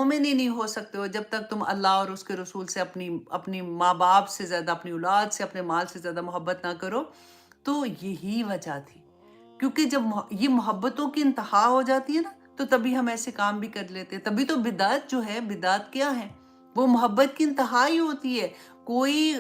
مومن ہی نہیں ہو سکتے ہو جب تک تم اللہ اور اس کے رسول سے اپنی ماں باپ سے زیادہ، اپنی اولاد سے، اپنے مال سے زیادہ محبت نہ کرو۔ تو یہی وجہ تھی، کیونکہ جب یہ محبتوں کی انتہا ہو جاتی ہے نا، تو تبھی ہم ایسے کام بھی کر لیتے ہیں۔ تبھی تو بدعت جو ہے، بدعت کیا ہے؟ وہ محبت کی انتہا ہی ہوتی ہے۔ کوئی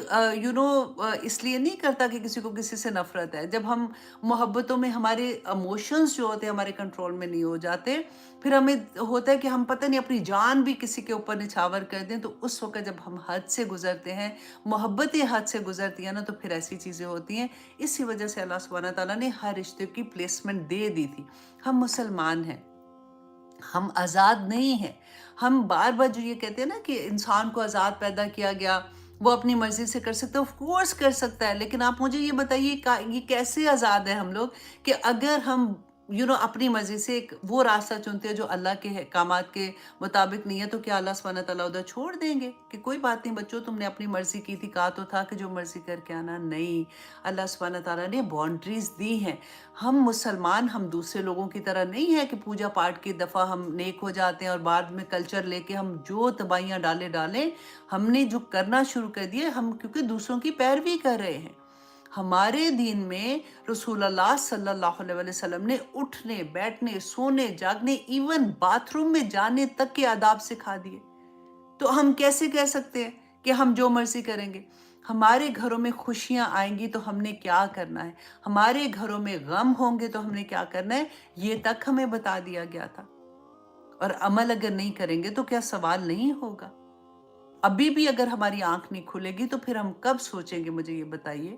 اس لیے نہیں کرتا کہ کسی کو کسی سے نفرت ہے۔ جب ہم محبتوں میں ہمارے ایموشنز جو ہوتے ہیں ہمارے کنٹرول میں نہیں ہو جاتے، پھر ہمیں ہوتا ہے کہ ہم پتہ نہیں اپنی جان بھی کسی کے اوپر نچھاور کر دیں، تو اس وقت جب ہم حد سے گزرتے ہیں، محبتیں حد سے گزرتی ہیں نا، تو پھر ایسی چیزیں ہوتی ہیں۔ اسی وجہ سے اللہ سبحانہ تعالیٰ نے ہر رشتے کی پلیسمنٹ دے دی تھی۔ ہم مسلمان ہیں، ہم آزاد نہیں ہیں۔ ہم بار بار جو یہ کہتے ہیں نا کہ انسان کو آزاد پیدا کیا گیا، وہ اپنی مرضی سے کر سکتا ہے، آف کورس کر سکتا ہے، لیکن آپ مجھے یہ بتائیے یہ کیسے آزاد ہیں ہم لوگ کہ اگر ہم اپنی مرضی سے ایک وہ راستہ چنتے ہیں جو اللہ کے احکامات کے مطابق نہیں ہے، تو کیا اللہ سبحانہ تعالیٰ ادھر چھوڑ دیں گے کہ کوئی بات نہیں بچوں، تم نے اپنی مرضی کی تھی، کہا تو تھا کہ جو مرضی کر کے آنا؟ نہیں، اللہ سبحانہ تعالیٰ نے باؤنڈریز دی ہیں۔ ہم مسلمان، ہم دوسرے لوگوں کی طرح نہیں ہے کہ پوجا پاٹ کی دفعہ ہم نیک ہو جاتے ہیں اور بعد میں کلچر لے کے ہم جو تباہیاں ڈالیں۔ ہم نے جو کرنا شروع کر دیا، ہم کیونکہ دوسروں کی پیروی کر رہے ہیں۔ ہمارے دین میں رسول اللہ صلی اللہ علیہ وسلم نے اٹھنے، بیٹھنے، سونے، جاگنے، ایون باتھ روم میں جانے تک کے آداب سکھا دیے۔ تو ہم کیسے کہہ سکتے ہیں کہ ہم جو مرضی کریں گے؟ ہمارے گھروں میں خوشیاں آئیں گی تو ہم نے کیا کرنا ہے، ہمارے گھروں میں غم ہوں گے تو ہم نے کیا کرنا ہے، یہ تک ہمیں بتا دیا گیا تھا۔ اور عمل اگر نہیں کریں گے تو کیا سوال نہیں ہوگا؟ ابھی بھی اگر ہماری آنکھ نہیں کھلے گی تو پھر ہم کب سوچیں گے؟ مجھے یہ بتائیے۔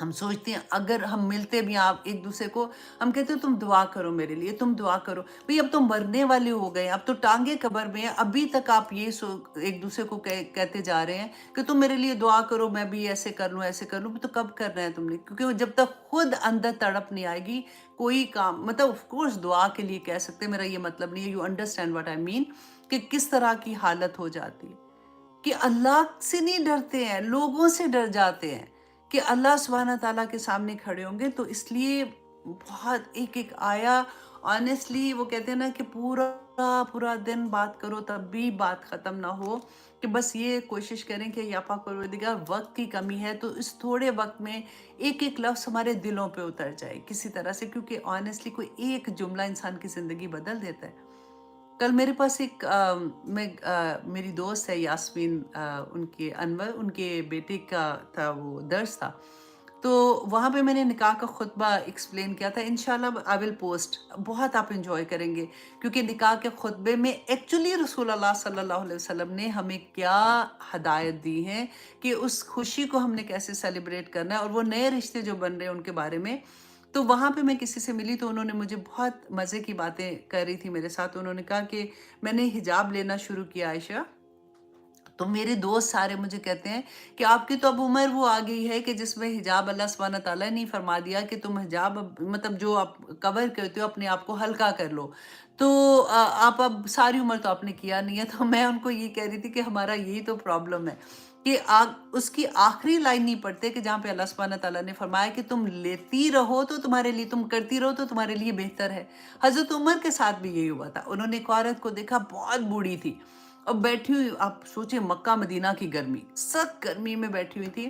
ہم سوچتے ہیں، اگر ہم ملتے بھی آپ ایک دوسرے کو، ہم کہتے ہیں تم دعا کرو میرے لیے، تم دعا کرو۔ بھئی اب تو مرنے والے ہو گئے، اب تو ٹانگیں قبر میں ہیں، ابھی تک آپ یہ ایک دوسرے کو کہتے جا رہے ہیں کہ تم میرے لیے دعا کرو، میں بھی ایسے کر لوں ایسے کر لوں۔ تو کب کرنا ہے تم نے؟ کیونکہ جب تک خود اندر تڑپ نہیں آئے گی کوئی کام، مطلب آف کورس دعا کے لیے کہہ سکتے ہیں، میرا یہ مطلب نہیں ہے، یو انڈرسٹینڈ واٹ آئی مین، کہ کس طرح کی حالت ہو جاتی ہے کہ اللہ سے نہیں ڈرتے ہیں، لوگوں سے ڈر جاتے ہیں کہ اللہ سبحانہ تعالیٰ کے سامنے کھڑے ہوں گے۔ تو اس لیے بہت ایک آیا، آنیسٹلی وہ کہتے ہیں نا کہ پورا دن بات کرو تب بھی بات ختم نہ ہو، کہ بس یہ کوشش کریں کہ یا پاک پروردگار وقت کی کمی ہے تو اس تھوڑے وقت میں ایک لفظ ہمارے دلوں پہ اتر جائے کسی طرح سے، کیونکہ آنیسٹلی کوئی ایک جملہ انسان کی زندگی بدل دیتا ہے۔ کل میرے پاس میری دوست ہے یاسمین، ان کے بیٹے کا تھا وہ درس تھا، تو وہاں پہ میں نے نکاح کا خطبہ ایکسپلین کیا تھا۔ انشاءاللہ آئی ول پوسٹ، بہت آپ انجوائے کریں گے، کیونکہ نکاح کے خطبے میں ایکچولی رسول اللہ صلی اللہ علیہ وسلم نے ہمیں کیا ہدایت دی ہے کہ اس خوشی کو ہم نے کیسے سیلیبریٹ کرنا ہے، اور وہ نئے رشتے جو بن رہے ہیں ان کے بارے میں۔ تو وہاں پہ میں کسی سے ملی تو انہوں نے مجھے بہت مزے کی باتیں کر رہی تھی میرے ساتھ۔ انہوں نے کہا کہ میں نے حجاب لینا شروع کیا عائشہ، تو میرے دوست سارے مجھے کہتے ہیں کہ آپ کی تو اب عمر وہ آ گئی ہے کہ جس میں حجاب اللہ سبحانہ تعالیٰ نے فرما دیا کہ تم حجاب مطلب جو آپ کور کرتے ہو اپنے آپ کو ہلکا کر لو، تو آپ اب ساری عمر تو آپ نے کیا نہیں ہے۔ تو میں ان کو یہ کہہ رہی تھی کہ ہمارا یہی تو پرابلم ہے کہ اس کی آخری لائن نہیں پڑھتے کہ جہاں پہ اللہ سبحانہ تعالیٰ نے فرمایا کہ تم لیتی رہو تو تمہارے لیے، تم کرتی رہو تو تمہارے لیے بہتر ہے۔ حضرت عمر کے ساتھ بھی یہی ہوا تھا۔ انہوں نے ایک عورت کو دیکھا بہت بوڑھی تھی اور بیٹھی ہوئی، آپ سوچیں مکہ مدینہ کی گرمی، سخت گرمی میں بیٹھی ہوئی تھی،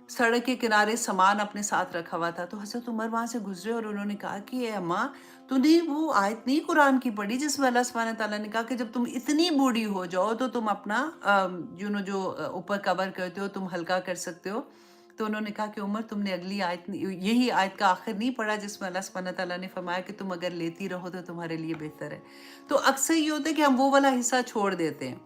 سڑک کے کنارے سامان اپنے ساتھ رکھا ہوا تھا۔ تو حضرت عمر وہاں سے گزرے اور انہوں نے کہا کہ اے اماں، تو نے وہ آیت نہیں قرآن کی پڑھی جس میں اللہ سبحانہ تعالیٰ نے کہا کہ جب تم اتنی بوڑھی ہو جاؤ تو تم اپنا جو اوپر کور کرتے ہو تم ہلکا کر سکتے ہو؟ تو انہوں نے کہا کہ عمر تم نے اگلی آیت، یہی آیت کا آخر نہیں پڑھا جس میں اللہ سبحانہ تعالیٰ نے فرمایا کہ تم اگر لیتی رہو تو تمہارے لیے بہتر ہے؟ تو اکثر یہ ہوتا ہے کہ ہم وہ والا حصہ چھوڑ دیتے ہیں،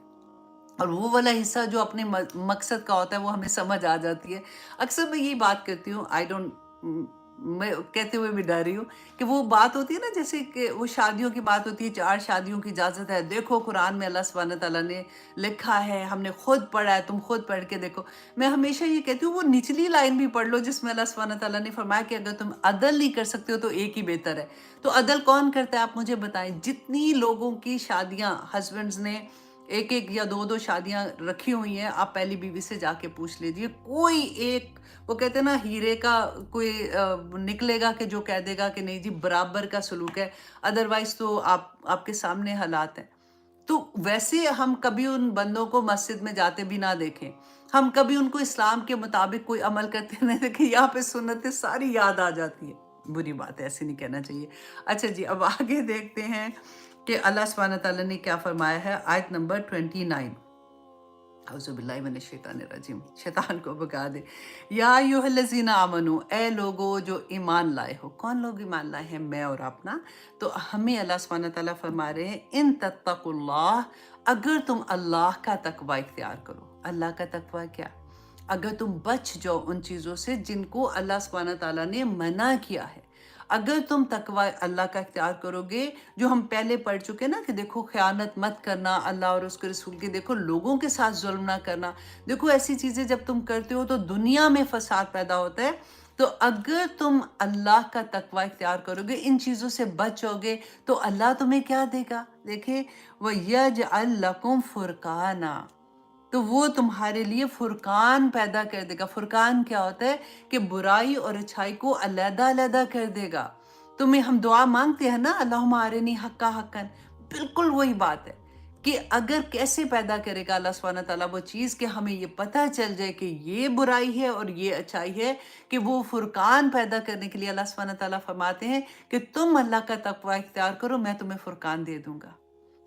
اور وہ والا حصہ جو اپنے مقصد کا ہوتا ہے وہ ہمیں سمجھ آ جاتی ہے۔ اکثر میں یہی بات کرتی ہوں، میں کہتے ہوئے بھی ڈر رہی ہوں کہ وہ بات ہوتی ہے نا، جیسے کہ وہ شادیوں کی بات ہوتی ہے، 4 شادیوں کی اجازت ہے، دیکھو قرآن میں اللہ سبحانہ تعالیٰ نے لکھا ہے، ہم نے خود پڑھا ہے، تم خود پڑھ کے دیکھو۔ میں ہمیشہ یہ کہتی ہوں وہ نچلی لائن بھی پڑھ لو جس میں اللہ سبحانہ تعالیٰ نے فرمایا کہ اگر تم عدل نہیں کر سکتے ہو تو ایک ہی بہتر ہے۔ تو عدل کون کرتا ہے آپ مجھے بتائیں؟ جتنی لوگوں کی شادیاں ہسبینڈز نے ایک یا دو شادیاں رکھی ہوئی ہیں، آپ پہلی بیوی سے جا کے پوچھ لیجئے، کوئی ایک، وہ کہتے ہیں نا ہیرے کا کوئی نکلے گا کہ جو کہہ دے گا کہ نہیں جی برابر کا سلوک ہے، ادروائز تو آپ کے سامنے حالات ہیں۔ تو ویسے ہم کبھی ان بندوں کو مسجد میں جاتے بھی نہ دیکھیں، ہم کبھی ان کو اسلام کے مطابق کوئی عمل کرتے نہیں دیکھیں، یہاں پہ سنتیں ساری یاد آ جاتی ہیں۔ بری بات ہے، ایسے نہیں کہنا چاہیے۔ اچھا جی، اب آگے دیکھتے ہیں کہ اللہ سبحانہ تعالیٰ نے کیا فرمایا ہے۔ آیت نمبر 29، اعوذ باللہ من الشیطان الرجیم، شیطان کو بگا دے۔ یا ایھا الذین آمنو، اے لوگو جو ایمان لائے ہو۔ کون لوگ ایمان لائے ہیں؟ میں اور آپ نا۔ تو ہمیں اللہ سبحانہ تعالیٰ فرما رہے ہیں ان تتقوا اللہ، اگر تم اللہ کا تقوی اختیار کرو۔ اللہ کا تقوی کیا؟ اگر تم بچ جاؤ ان چیزوں سے جن کو اللہ سبحانہ تعالیٰ نے منع کیا ہے، اگر تم تقوی اللہ کا اختیار کرو گے، جو ہم پہلے پڑھ چکے نا کہ دیکھو خیانت مت کرنا اللہ اور اس کے رسول کی، دیکھو لوگوں کے ساتھ ظلم نہ کرنا، دیکھو ایسی چیزیں جب تم کرتے ہو تو دنیا میں فساد پیدا ہوتا ہے۔ تو اگر تم اللہ کا تقوی اختیار کرو گے، ان چیزوں سے بچو گے، تو اللہ تمہیں کیا دے گا؟ دیکھیں وَيَجْعَلْ لَكُمْ فُرْقَانًا، تو وہ تمہارے لیے فرقان پیدا کر دے گا۔ فرقان کیا ہوتا ہے؟ کہ برائی اور اچھائی کو علیحدہ علیحدہ کر دے گا۔ تمہیں ہم دعا مانگتے ہیں نا، اللہم ارنی حقا حقا، بالکل وہی بات ہے کہ اگر کیسے پیدا کرے گا اللہ سبحانہ تعالیٰ وہ چیز کہ ہمیں یہ پتہ چل جائے کہ یہ برائی ہے اور یہ اچھائی ہے، کہ وہ فرقان پیدا کرنے کے لیے اللہ سبحانہ تعالیٰ فرماتے ہیں کہ تم اللہ کا تقوی اختیار کرو، میں تمہیں فرقان دے دوں گا۔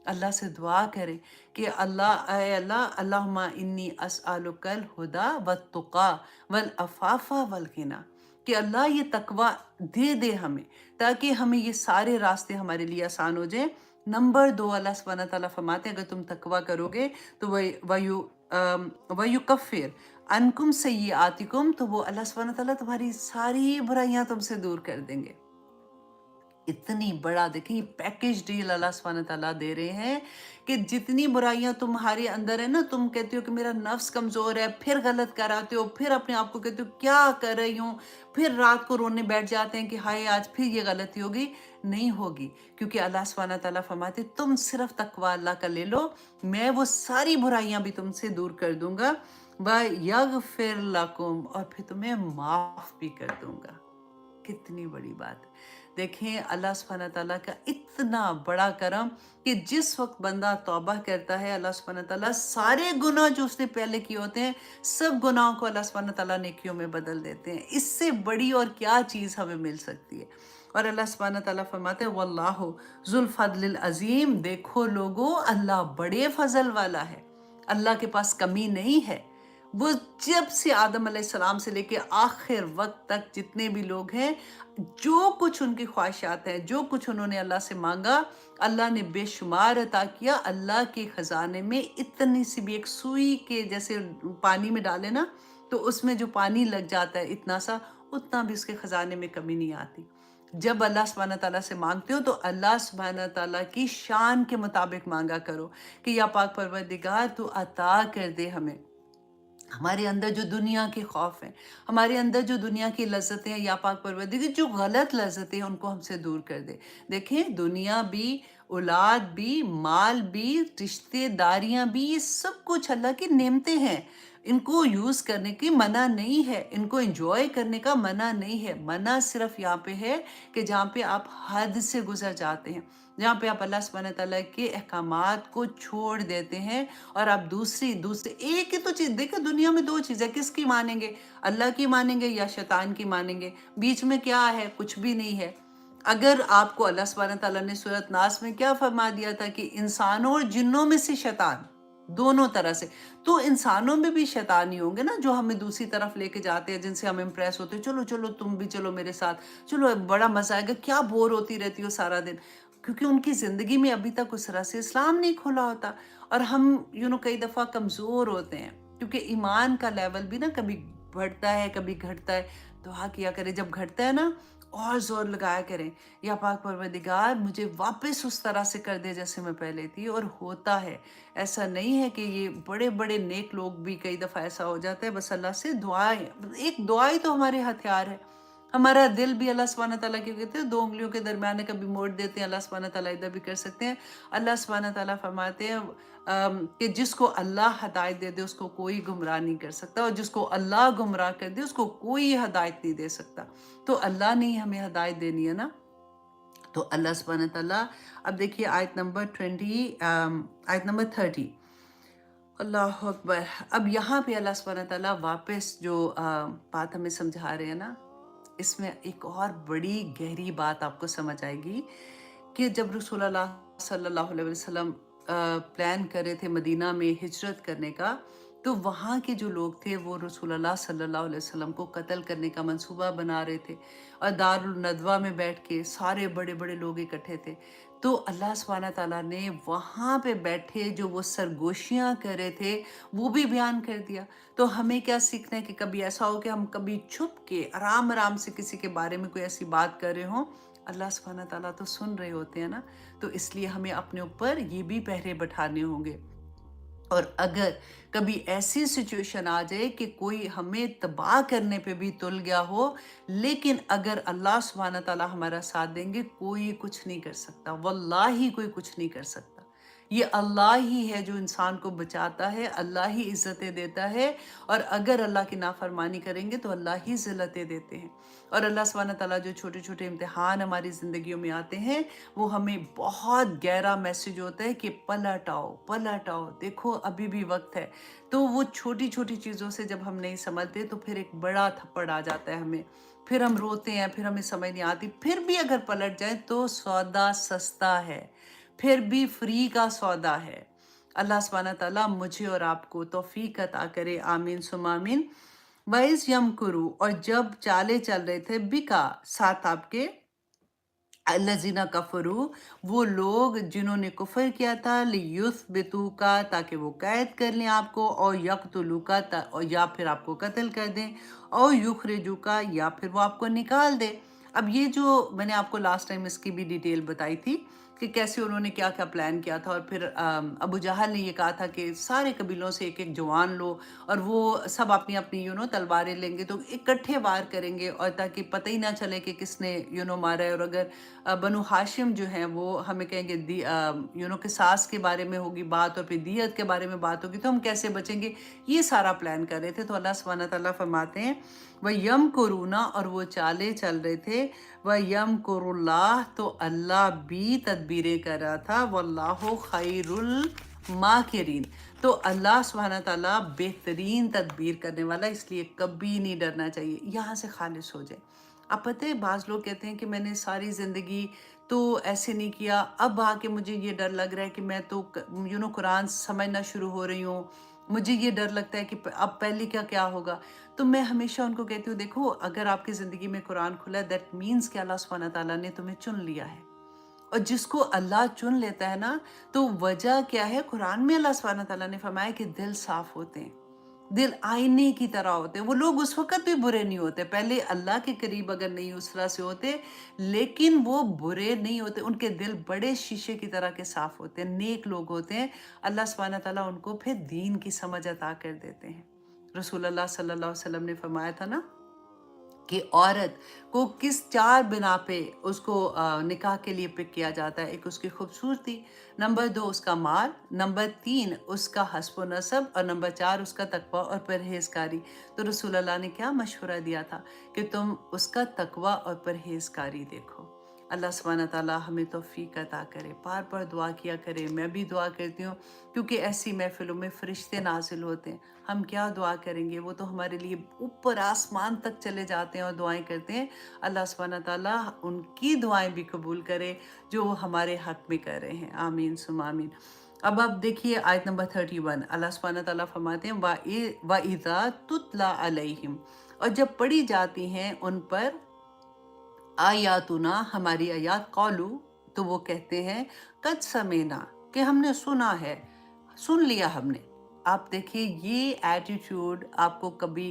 اللہ سے دعا کریں کہ اللہ، اے اللہ، اللہم انی اسألک الہدی والتقی والعفاف والغنی، کہ اللہ یہ تقوی دے دے ہمیں تاکہ ہمیں یہ سارے راستے ہمارے لیے آسان ہو جائیں۔ نمبر 2، اللہ سبحانہ تعالیٰ فرماتے ہیں اگر تم تقوی کرو گے تو وَيُكَفِّرْ عَنْكُمْ سَيِّئَاتِكُمْ، تو وہ اللہ سبحانہ تعالیٰ تمہاری ساری برائیاں تم سے دور کر دیں گے۔ اتنی بڑا دیکھیں یہ پیکج ڈیل اللہ سبحانہ تعالیٰ دے رہے ہیں کہ جتنی برائیاں تمہارے اندر ہے نا، تم کہتے ہو کہ میرا نفس کمزور ہے، پھر غلط کراتے ہو، پھر اپنے آپ کو کہتے ہو کیا کر رہی ہوں، پھر رات کو رونے بیٹھ جاتے ہیں کہ ہائے آج پھر یہ غلطی ہوگی۔ نہیں ہوگی، کیونکہ اللہ سبحانہ تعالیٰ فرماتے تم صرف تقوی اللہ کا لے لو، میں وہ ساری برائیاں بھی تم سے دور کر دوں گا، وَيَغْفِرْ لَكُمْ، اور پھر تمہیں معاف بھی کر دوں گا۔ کتنی بڑی بات ہے۔ دیکھیں اللہ سبحانہ تعالیٰ کا اتنا بڑا کرم کہ جس وقت بندہ توبہ کرتا ہے، اللہ سبحانہ تعالیٰ سارے گناہ جو اس نے پہلے کیے ہوتے ہیں، سب گناہوں کو اللہ سبحانہ تعالیٰ نیکیوں میں بدل دیتے ہیں۔ اس سے بڑی اور کیا چیز ہمیں مل سکتی ہے؟ اور اللہ سبحانہ تعالیٰ فرماتے ہیں وَاللَّهُ ذُو الْفَضْلِ الْعَظِيمِ، دیکھو لوگو اللہ بڑے فضل والا ہے، اللہ کے پاس کمی نہیں ہے۔ وہ جب سے آدم علیہ السلام سے لے کے آخر وقت تک جتنے بھی لوگ ہیں، جو کچھ ان کی خواہشات ہیں، جو کچھ انہوں نے اللہ سے مانگا، اللہ نے بے شمار عطا کیا۔ اللہ کے خزانے میں اتنی سی بھی ایک سوئی کے جیسے پانی میں ڈالے نا، تو اس میں جو پانی لگ جاتا ہے اتنا سا، اتنا بھی اس کے خزانے میں کمی نہیں آتی۔ جب اللہ سبحانہ تعالیٰ سے مانگتے ہو تو اللہ سبحانہ تعالیٰ کی شان کے مطابق مانگا کرو کہ یا پاک پروردگار تو عطا کر دے ہمیں۔ ہمارے اندر جو دنیا کے خوف ہیں، ہمارے اندر جو دنیا کی لذتیں ہیں، یا پاک پروردگار جو غلط لذتیں ہیں ان کو ہم سے دور کر دے۔ دیکھیں دنیا بھی، اولاد بھی، مال بھی، رشتے داریاں بھی، یہ سب کچھ اللہ کی نعمتیں ہیں۔ ان کو یوز کرنے کی منع نہیں ہے، ان کو انجوائے کرنے کا منع نہیں ہے۔ منع صرف یہاں پہ ہے کہ جہاں پہ آپ حد سے گزر جاتے ہیں، جہاں پہ آپ اللہ سبحانہ تعالیٰ کے احکامات کو چھوڑ دیتے ہیں اور آپ دوسری ایک ہی تو چیز دیکھیں، دنیا میں 2 چیزیں، کس کی مانیں گے؟ اللہ کی مانیں گے یا شیطان کی مانیں گے؟ بیچ میں کیا ہے؟ کچھ بھی نہیں ہے۔ اگر آپ کو اللہ سبحانہ تعالیٰ نے سورۃ ناس میں کیا فرما دیا تھا کہ انسانوں اور جنوں میں سے شیطان، دونوں طرح سے، تو انسانوں میں بھی شیطان ہی ہوں گے نا جو ہمیں دوسری طرف لے کے جاتے ہیں، جن سے ہم امپریس ہوتے ہیں، چلو چلو تم بھی چلو میرے ساتھ، چلو بڑا مزہ آئے گا، کیا بور ہوتی رہتی ہو سارا دن، کیونکہ ان کی زندگی میں ابھی تک اس طرح سے اسلام نہیں کھولا ہوتا، اور ہم کئی دفعہ کمزور ہوتے ہیں، کیونکہ ایمان کا لیول بھی نا کبھی بڑھتا ہے کبھی گھٹتا ہے۔ دعا کیا کرے جب گھٹتا ہے نا، اور زور لگایا کریں یا پاک پروردگار مجھے واپس اس طرح سے کر دے جیسے میں پہلے تھی۔ اور ہوتا ہے، ایسا نہیں ہے کہ یہ بڑے بڑے نیک لوگ بھی کئی دفعہ ایسا ہو جاتا ہے، بس اللہ سے دعائیں، ایک دعائی تو ہمارے ہتھیار ہے۔ ہمارا دل بھی اللہ سبحانہ تعالیٰ کے کہتے ہیں 2 انگلیوں کے درمیانے کبھی موڑ دیتے ہیں، اللہ سبحانہ تعالیٰ ادھر بھی کر سکتے ہیں۔ اللہ سبحانہ تعالیٰ فرماتے ہیں کہ جس کو اللہ ہدایت دے دے اس کو کوئی گمراہ نہیں کر سکتا، اور جس کو اللہ گمراہ کر دے اس کو کوئی ہدایت نہیں دے سکتا۔ تو اللہ نے ہی ہمیں ہدایت دینی ہے نا۔ तो अल्लाह सुब्हानहू तआला, अब देखिए आयत नंबर आयत नंबर 30, अल्लाह अकबर। अब यहाँ पे अल्लाह सुब्हानहू तआला वापस जो बात हमें समझा रहे हैं ना, इसमें एक और बड़ी गहरी बात आपको समझ आएगी कि जब रसूलुल्लाह सल्लल्लाहु अलैहि वसल्लम प्लान कर रहे थे मदीना में हिजरत करने का, तो वहाँ के जो लोग थे वो रसूलुल्लाह सल्लल्लाहु अलैहि वसल्लम को कत्ल करने का मंसूबा बना रहे थे, और दारुल नदवा में बैठ के सारे बड़े बड़े लोग इकट्ठे थे। तो अल्लाह सुब्हानहू तआला ने वहाँ पे बैठे जो वो सरगोशियाँ कर रहे थे वो भी बयान कर दिया। तो हमें क्या सीखना है कि कभी ऐसा हो कि हम कभी छुप के आराम आराम से किसी के बारे में कोई ऐसी बात कर रहे हों, अल्लाह सुब्हानहू तआला तो सुन रहे होते हैं ना। तो इसलिए हमें अपने ऊपर ये भी पहरे बैठाने होंगे। और अगर कभी ऐसी सिचुएशन आ जाए कि कोई हमें तबाह करने पे भी तुल गया हो, लेकिन अगर अल्लाह सुब्हानहू तआला हमारा साथ देंगे, कोई कुछ नहीं कर सकता, वल्लाही कोई कुछ नहीं कर सकता। ये अल्लाह ही है जो इंसान को बचाता है, अल्लाह ही इज्जतें देता है, और अगर अल्लाह की नाफरमानी करेंगे तो अल्लाह ही ज़िल्लतें देते हैं। और अल्लाह सुब्हानहू तआला जो छोटे छोटे इम्तिहान हमारी ज़िंदगियों में आते हैं, वो हमें बहुत गहरा मैसेज होता है कि पलट आओ, पलट आओ, देखो अभी भी वक्त है। तो वो छोटी छोटी चीज़ों से जब हम नहीं समझते तो फिर एक बड़ा थप्पड़ आ जाता है हमें, फिर हम रोते हैं, फिर हमें समझ नहीं आती। फिर भी अगर पलट जाए तो सौदा सस्ता है, फिर भी फ्री का सौदा है। अल्लाह सुब्हानहू तआला मुझे और आपको तौफीक अता करे, आमीन सुम आमीन। वइस यमकुरू, और जब चाले चल रहे थे बिका साथ आपके, अल्लज़ीना कफ़रू, वो लोग जिन्होंने कुफ़र किया था, लियुस्बितूका, ताकि वो कैद कर लें आपको, और यक़्तुलूका, और या फिर आपको कत्ल कर दें, और युखरिजूका, या फिर वो आपको निकाल दे। अब ये जो मैंने आपको लास्ट टाइम इसकी भी डिटेल बताई थी कि कैसे उन्होंने क्या क्या प्लान किया था, और फिर अबू जहल ने ये कहा था कि सारे कबीलों से एक एक जवान लो, और वो सब अपनी अपनी तलवारें लेंगे तो इकट्ठे वार करेंगे, और ताकि पता ही ना चले कि किसने मारा है। और अगर बनु हाशिम जो हैं वो हमें कहेंगे किसास के बारे में होगी बात, और फिर दियत के बारे में बात होगी, तो हम कैसे बचेंगे, ये सारा प्लान कर रहे थे। तो अल्लाह सुब्हानहू तआला फरमाते हैं वह यम कुरूना, और वो चाले चल रहे थे, वह यम कुरुल्लाह, तो अल्लाह भी तदबीरें कर रहा था, वल्लाहु खैरुल माकिरीन, तो अल्लाह सुब्हानहू तआला बेहतरीन तदबीर करने वाला, इसलिए कभी नहीं डरना चाहिए, यहाँ से खालिस हो जाए। आप पता है बाज़ लोग कहते हैं कि मैंने सारी ज़िंदगी तो ऐसे नहीं किया, अब आके मुझे ये डर लग रहा है कि मैं तो कुरान समझना शुरू हो रही हूँ, मुझे ये डर लगता है कि अब पहले क्या क्या होगा। तो मैं हमेशा उनको कहती हूँ, देखो अगर आपकी ज़िंदगी में कुरान खुला है, दैट मीन्स कि अल्लाह सुब्हानहू तआला ने तुम्हें चुन लिया है। और जिसको अल्लाह चुन लेता है ना, तो वजह क्या है, कुरान में अल्लाह सुब्हानहू तआला ने फरमाया कि दिल साफ होते हैं, दिल आईने की तरह होते हैं। वो लोग उस वक़्त भी बुरे नहीं होते, पहले अल्लाह के करीब अगर नहीं उस तरह से होते, लेकिन वो बुरे नहीं होते, उनके दिल बड़े शीशे की तरह के साफ़ होते हैं, नेक लोग होते हैं। अल्लाह सुब्हानहू तआला उनको फिर दीन की समझ अता कर देते हैं। रसूलुल्लाह सल्लल्लाहु अलैहि वसल्लम ने फरमाया था ना कि औरत को किस 4 बिना पे उसको निकाह के लिए पिक किया जाता है। एक उसकी खूबसूरती, नंबर 2 उसका माल, नंबर 3 उसका हस्ब व नसब, और नंबर 4 उसका तकवा और परहेज़गारी। तो रसूलुल्लाह ने क्या मशवरा दिया था कि तुम उसका तकवा और परहेज़गारी देखो। अल्लाह सुब्हानहू तआला हमें तौफीक अता करे। बार बार दुआ किया करें, मैं भी दुआ करती हूँ, क्योंकि ऐसी महफ़िलों में फ़रिश्ते नाज़िल होते हैं। हम क्या दुआ करेंगे, वो तो हमारे लिए ऊपर आसमान तक चले जाते हैं और दुआएं करते हैं। अल्लाह सुब्हानहू तआला उनकी दुआएं भी कबूल करे जो वो हमारे हक़ में कर रहे हैं, आमीन सुम आमीन। अब आप देखिए आयत नंबर 31, अल्लाह सुब्हानहू तआला फरमाते हैं व इज़ा तुतला अलैहिम, और जब पढ़ी जाती हैं उन पर आयातुना, हमारी आयात, कौलू, तो वो कहते हैं कद समेना, कि हमने सुना है, सुन लिया हमने। आप देखिए ये एटीट्यूड आपको कभी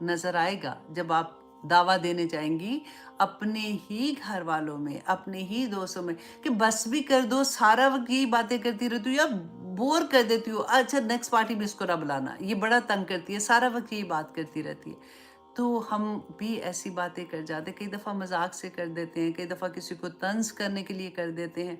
नज़र आएगा जब आप दावा देने जाएंगी अपने ही घर वालों में, अपने ही दोस्तों में, कि बस भी कर दो, सारा वक्त यही बातें करती रहती हूँ, या बोर कर देती हूँ, अच्छा नेक्स्ट पार्टी में इसको ना बुलाना, ये बड़ा तंग करती है, सारा वक्त यही बात करती रहती है। तो हम भी ऐसी बातें कर जाते हैं, कई दफ़ा मजाक से कर देते हैं, कई दफ़ा किसी को तंज करने के लिए कर देते हैं।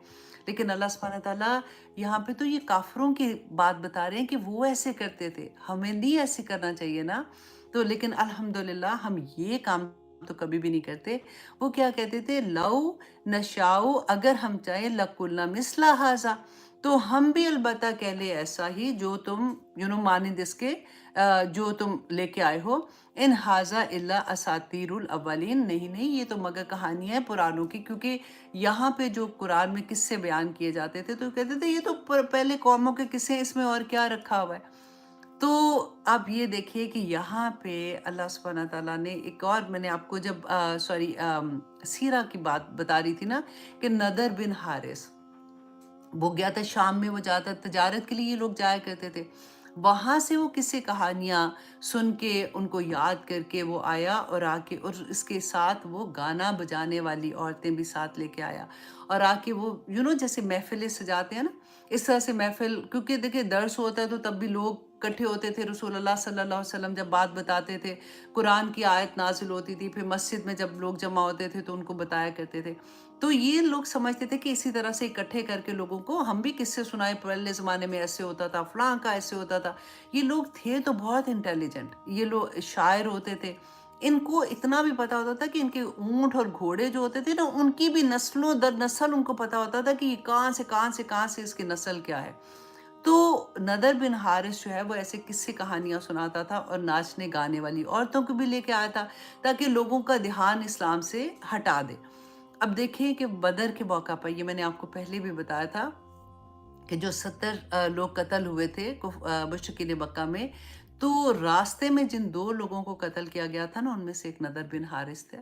लेकिन अल्लाह सुब्हानहू तआला यहाँ पे तो ये काफिरों की बात बता रहे हैं कि वो ऐसे करते थे, हमें नहीं ऐसे करना चाहिए ना। तो लेकिन अल्हम्दुलिल्लाह हम ये काम तो कभी भी नहीं करते। वो क्या कहते थे, लौ नशाओ, अगर हम चाहें लकुल्ना मिसला हाजा, तो हम भी अलबत्ता कह ले ऐसा ही जो तुम मानिंद इसके जो तुम लेके आए हो। इन हाजा इल्ला असातीरुल अव्वलीन, नहीं नहीं ये तो मगर कहानियां हैं पुरानों की, क्योंकि यहाँ पे जो कुरान में किस्से बयान किए जाते थे तो कहते थे ये तो पहले कौमों के किस्से हैं, इसमें और क्या रखा हुआ है। तो आप ये देखिए कि यहाँ पे अल्लाह सुब्हाना ताला ने एक और, मैंने आपको जब सीरा की बात बता रही थी ना, कि नदर बिन हारिस वो गया था शाम में, वो जाता तजारत के लिए ये लोग जाया करते थे। वहां से वो किस्से कहानियां सुन के उनको याद करके वो आया, और आके और इसके साथ वो गाना बजाने वाली औरतें भी साथ लेके आया, और आके वो जैसे महफिलें सजाते हैं ना, इस तरह से महफिल, क्योंकि देखिए दर्स होता है तो तब भी लोग इकट्ठे होते थे। रसूल अल्लाह सल्लल्लाहु अलैहि वसल्लम जब बात बताते थे, कुरान की आयत नाजिल होती थी, फिर मस्जिद में जब लोग जमा होते थे तो उनको बताया करते थे। तो ये लोग समझते थे कि इसी तरह से इकट्ठे करके लोगों को हम भी किस्से सुनाए, पहले ज़माने में ऐसे होता था, फलां का ऐसे होता था। ये लोग थे तो बहुत इंटेलिजेंट, ये लोग शायर होते थे। इनको इतना भी पता होता था कि इनके ऊंट और घोड़े जो होते थे ना, उनकी भी नस्लों दर नस्ल उनको पता होता था कि ये कहाँ से इसकी नस्ल क्या है। तो नदर बिन हारिस जो है वो ऐसे किस्से कहानियां सुनाता था, और नाचने गाने वाली औरतों को भी लेके आया था, ताकि लोगों का ध्यान इस्लाम से हटा दे। अब देखिए कि बदर के मौका पर, ये मैंने आपको पहले भी बताया था कि जो 70 लोग कत्ल हुए थे मुश्रिकीन मक्का में, तो रास्ते में जिन 2 लोगों को कत्ल किया गया था ना, उनमें से एक नदर बिन हारिस थे।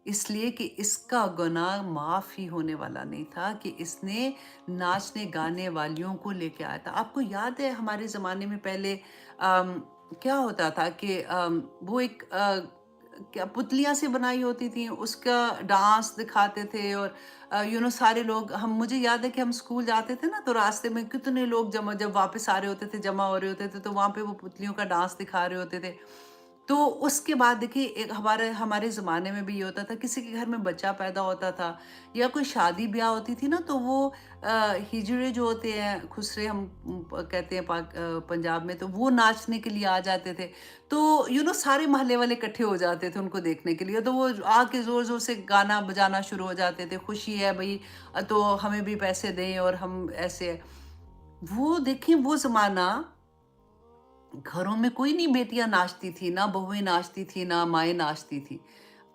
इसलिए कि इसका गुनाह माफ़ ही होने वाला नहीं था, कि इसने नाचने गाने वालियों को लेके आया था। आपको याद है हमारे ज़माने में पहले क्या होता था कि वो एक क्या पुतलियाँ सी बनाई होती थी, उसका डांस दिखाते थे, और सारे लोग, हम मुझे याद है कि हम स्कूल जाते थे ना, तो रास्ते में कितने लोग जमा, जब वापस आ रहे होते थे, जमा हो रहे होते थे, तो वहाँ पे वो पुतलियों का डांस दिखा रहे होते थे। तो उसके बाद देखिए, एक हमारे हमारे ज़माने में भी ये होता था, किसी के घर में बच्चा पैदा होता था या कोई शादी ब्याह होती थी ना, तो वो हिजड़े जो होते हैं, खुसरे हम कहते हैं पंजाब में, तो वो नाचने के लिए आ जाते थे। तो सारे मोहल्ले वाले इकट्ठे हो जाते थे उनको देखने के लिए, तो वो आके ज़ोर ज़ोर से गाना बजाना शुरू हो जाते थे, खुशी है भाई, तो हमें भी पैसे दें और हम ऐसे। वो देखिए वो ज़माना, घरों में कोई नहीं बेटियां नाचती थी, ना बहुएं नाचती थी, ना माएँ नाचती थी।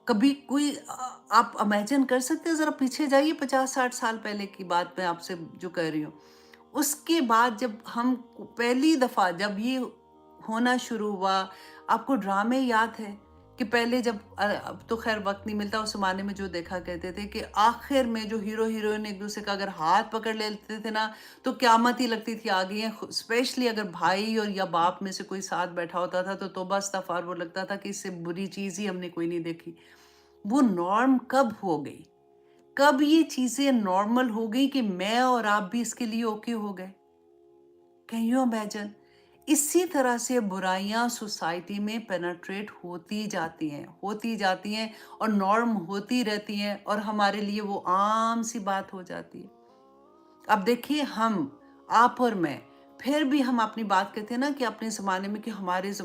कभी कोई आप इमेजिन कर सकते हैं, ज़रा पीछे जाइए 50-60 साल पहले की बात मैं आपसे जो कह रही हूँ। उसके बाद जब हम पहली दफ़ा जब ये होना शुरू हुआ, आपको ड्रामे याद है कि पहले जब अब तो ख़ैर वक़्त नहीं मिलता, उस ज़माने में जो देखा करते थे कि आखिर में जो हीरो-हीरोइन एक-दूसरे का अगर हाथ पकड़ लेते थे ना, तो क़यामत ही लगती थी आ गई है। ख़ु स्पेशली अगर भाई और या बाप में से कोई साथ बैठा होता था, तो तौबा इस्तग़फ़ार, वो लगता था कि इससे बुरी चीज़ ही हमने कोई नहीं देखी। वो नॉर्म कब हो गई? कब ये चीज़ें नॉर्मल हो गई कि मैं और आप भी इसके लिए ओके हो गए? Can you imagine? इसी तरह से बुराइयां सोसाइटी में पेनेट्रेट होती जाती हैं और नॉर्म होती रहती हैं, और हमारे लिए वो आम सी बात हो जाती है। अब देखिए हम, आप और मैं, फिर भी हम अपनी बात करते हैं ना कि अपने ज़माने में, कि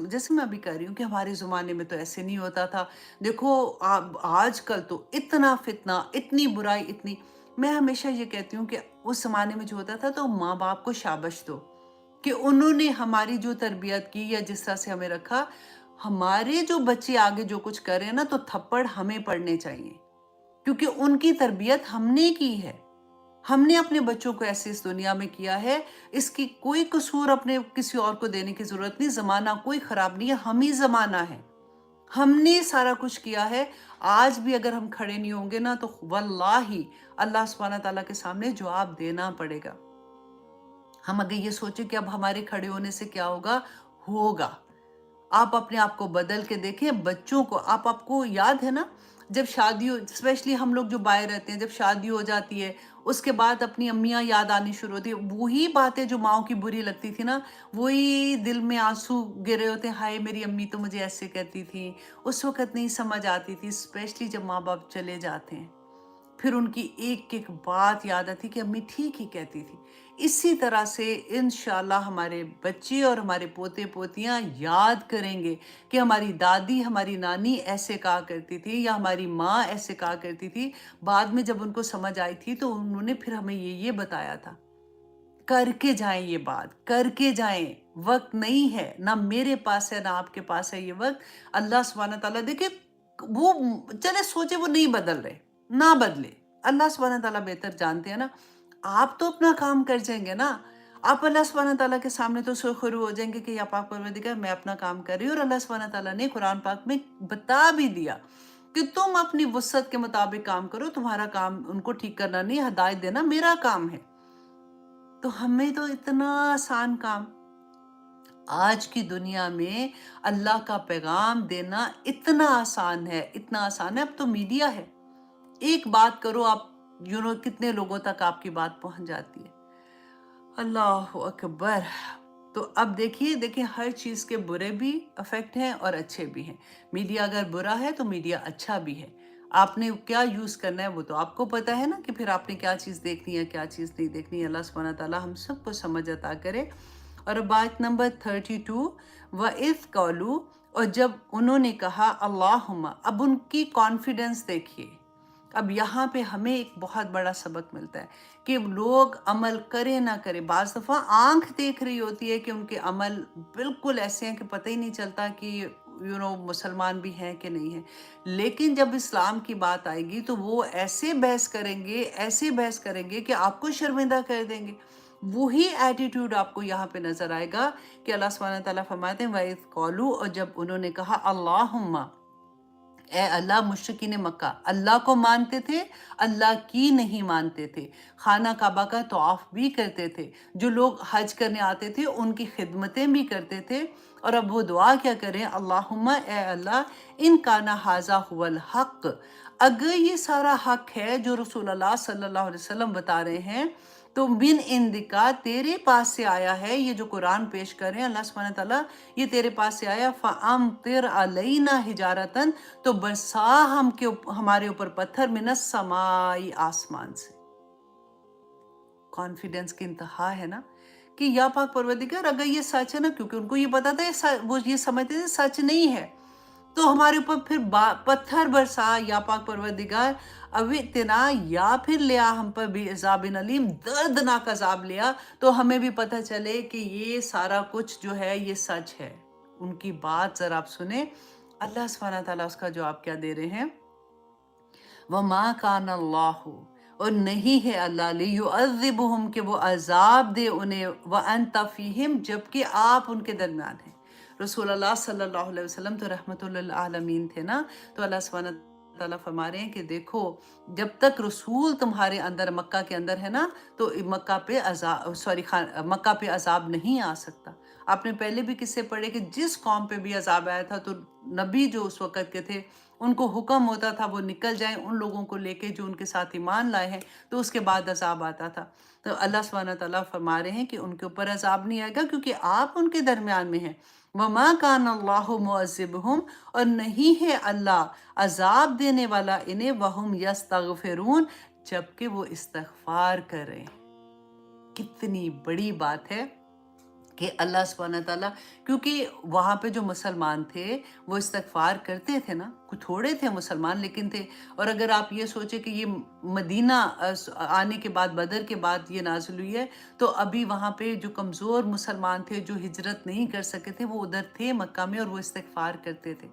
जैसे मैं अभी कह रही हूँ कि हमारे ज़माने में तो ऐसे नहीं होता था। देखो आजकल तो इतना फितना, इतनी बुराई, इतनी। मैं हमेशा ये कहती हूँ कि उस ज़माने में जो होता था, तो माँ बाप को शाबाश दो कि उन्होंने हमारी जो तरबियत की या जिस तरह से हमें रखा। हमारे जो बच्चे आगे जो कुछ कर रहे हैं ना, तो थप्पड़ हमें पड़ने चाहिए, क्योंकि उनकी तरबियत हमने की है। हमने अपने बच्चों को ऐसे इस दुनिया में किया है। इसकी कोई कसूर अपने किसी और को देने की ज़रूरत नहीं। ज़माना कोई ख़राब नहीं है, हम ही ज़माना है। हमने सारा कुछ किया है। आज भी अगर हम खड़े नहीं होंगे ना, तो वल्लाही अल्लाह सुब्हाना तआला के सामने जवाब देना पड़ेगा। हम अगर ये सोचे कि अब हमारे खड़े होने से क्या होगा, होगा। आप अपने आप को बदल के देखें, बच्चों को आपको याद है ना, जब शादी हो, स्पेशली हम लोग जो बाहर रहते हैं, जब शादी हो जाती है, उसके बाद अपनी अम्मियाँ याद आनी शुरू होती है। वही बातें जो माँओं की बुरी लगती थी ना, वही दिल में आँसू गिरे होते हैं, हाय मेरी अम्मी तो मुझे ऐसे कहती थी। उस वक़्त नहीं समझ आती थी, स्पेशली जब माँ-बाप चले जाते हैं। फिर उनकी एक एक बात याद आती कि अम्मी ठीक ही कहती थी। इसी तरह से इंशाल्लाह हमारे बच्चे और हमारे पोते पोतियां याद करेंगे कि हमारी दादी हमारी नानी ऐसे कहा करती थी या हमारी माँ ऐसे कहा करती थी। बाद में जब उनको समझ आई थी तो उन्होंने फिर हमें ये बताया था। करके जाएं, ये बात करके जाएं। वक्त नहीं है, ना मेरे पास है ना आपके पास है ये वक्त। अल्लाह सुब्हाना ताला देखिए, वो चले सोचे वो नहीं बदल रहे, ना बदले। अल्लाह सुब्हाना ताला बेहतर जानते हैं ना। आप तो अपना काम कर जाएंगे ना। आप अल्लाह सुब्हाना ताला के सामने तो सुरखरू हो जाएंगे कि या पाक परवरदिगार मैं अपना काम कर रही हूँ। और अल्लाह सुब्हाना ताला ने कुरान पाक में बता भी दिया कि तुम अपनी वसअत के मुताबिक काम करो। तुम्हारा काम उनको ठीक करना नहीं, हदायत देना मेरा काम है। तो हमें तो इतना आसान काम आज की दुनिया में अल्लाह का पैगाम देना इतना आसान है, इतना आसान है। अब तो मीडिया है, एक बात करो आप, कितने लोगों तक आपकी बात पहुंच जाती है। अल्लाह अकबर। तो अब देखिए देखिए, हर चीज के बुरे भी इफेक्ट हैं और अच्छे भी हैं। मीडिया अगर बुरा है तो मीडिया अच्छा भी है। आपने क्या यूज करना है वो तो आपको पता है ना, कि फिर आपने क्या चीज देखनी है क्या चीज नहीं देखनी है। अल्लाह सुब्हाना ताला हम सबको समझ अता करे। और अब बात नंबर 32, व इफ़ कौलू, और जब उन्होंने कहा अल्लाहुम्मा। अब उनकी कॉन्फिडेंस देखिए। अब यहाँ पे हमें एक बहुत बड़ा सबक मिलता है कि लोग अमल करें ना करें। बाज़ दफ़ा आंख देख रही होती है कि उनके अमल बिल्कुल ऐसे हैं कि पता ही नहीं चलता कि मुसलमान भी हैं कि नहीं हैं। लेकिन जब इस्लाम की बात आएगी तो वो ऐसे बहस करेंगे, ऐसे बहस करेंगे कि आपको शर्मिंदा कर देंगे। वही एटीट्यूड आपको यहाँ पे नजर आएगा कि अल्लाह सुब्हानहू तआला फरमाते हैं वइज़ क़ालू, और जब उन्होंने कहा अल्लाहुम्मा, ए अल्लाह। मुशरिकीन मक्का अल्लाह को मानते थे, अल्लाह की नहीं मानते थे। खाना काबा का तवाफ भी करते थे। जो लोग हज करने आते थे उनकी खिदमतें भी करते थे। और अब वो दुआ क्या करें, अल्लाहुम्मा, ए अल्लाह, इन काना हाजा हुवल हक, अगर ये सारा हक है जो रसूल अल्लाह सल्लल्लाहु अलैहि वसल्लम बता रहे हैं, तो बिन इंदिका, तेरे पास से आया है। ये जो कुरान पेश कर रहे हैं अल्लाह सुब्हानहू तआला, ये तेरे पास से आया। फ़अम्तिर अलैना हिजारतन, तो बरसा हमारे ऊपर पत्थर, मिनस समाई, आसमान से। कॉन्फिडेंस की इंतहा है ना, कि या पाक परवरदिगार अगर ये सच है ना, क्योंकि उनको ये पता था वो ये समझते थे सच नहीं है, तो हमारे ऊपर फिर पत्थर बरसा या पाक परवरदिगार। अब इतना, या फिर लिया हम पर भी अज़ाबिन अलीम, दर्दनाक अजाब लिया, तो हमें भी पता चले कि ये सारा कुछ जो है ये सच है। उनकी बात जरा आप सुने। अल्लाह सुब्हानहू तआला उसका जवाब क्या दे रहे हैं, वमा कान अल्लाहु, और नहीं है अल्लाह लियुअज़्ज़िबुहुम, कि वो अजाब दे उन्हें, व अंत फीहिम, जबकि आप उनके दरमियान हैं। रसूल अल्लाह सल्लल्लाहु अलैहि वसल्लम तो रहमतुल लिल आलमीन थे ना। तो अल्लाह सुब्हानहू तआला फरमा रहे हैं कि देखो, जब तक रसूल तुम्हारे अंदर मक्का के अंदर है ना, तो मक्का पे मक्का पे अजाब नहीं आ सकता। आपने पहले भी किस्से पढ़े कि जिस कौम पे भी अजाब आया था तो नबी जो उस वक़्त के थे उनको हुक्म होता था वो निकल जाएं उन लोगों को लेके जो उनके साथ ईमान लाए हैं, तो उसके बाद अजाब आता था। तो अल्लाह सुब्हानहू तआला फरमा रहे हैं कि उनके ऊपर अजाब नहीं आएगा क्योंकि आप उनके दरमियान में हैं। वमा कान अल्लाहु मुअज़्ज़िबहुम, और नहीं है अल्लाह अजाब देने वाला इन्हें, वहुम यस्तगफिरून, जबकि वो इस्तगफार कर रहे हैं। कितनी बड़ी बात है कि अल्लाह सुब्हानहू तआला, क्योंकि वहाँ पे जो मुसलमान थे वो इस्तगफार करते थे ना, कुछ थोड़े थे मुसलमान लेकिन थे। और अगर आप ये सोचे कि ये मदीना आने के बाद, बदर के बाद ये नाज़िल हुई है, तो अभी वहाँ पे जो कमज़ोर मुसलमान थे जो हिजरत नहीं कर सके थे वो उधर थे मक्का में, और वो इस्तगफार करते थे।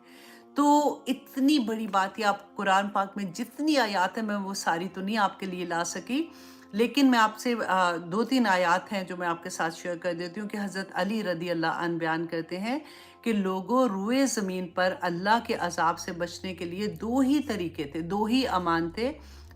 तो इतनी बड़ी बात है। आप कुरान पाक में जितनी आयात है, मैं वो सारी तो नहीं आपके लिए ला सकी, लेकिन मैं आपसे 2-3 आयात हैं जो मैं आपके साथ शेयर कर देती हूँ कि हज़रत अली रदी अल्लाह अन बयान करते हैं कि लोगों, रुए ज़मीन पर अल्लाह के अज़ाब से बचने के लिए 2 ही तरीके थे, 2 ही अमान थे,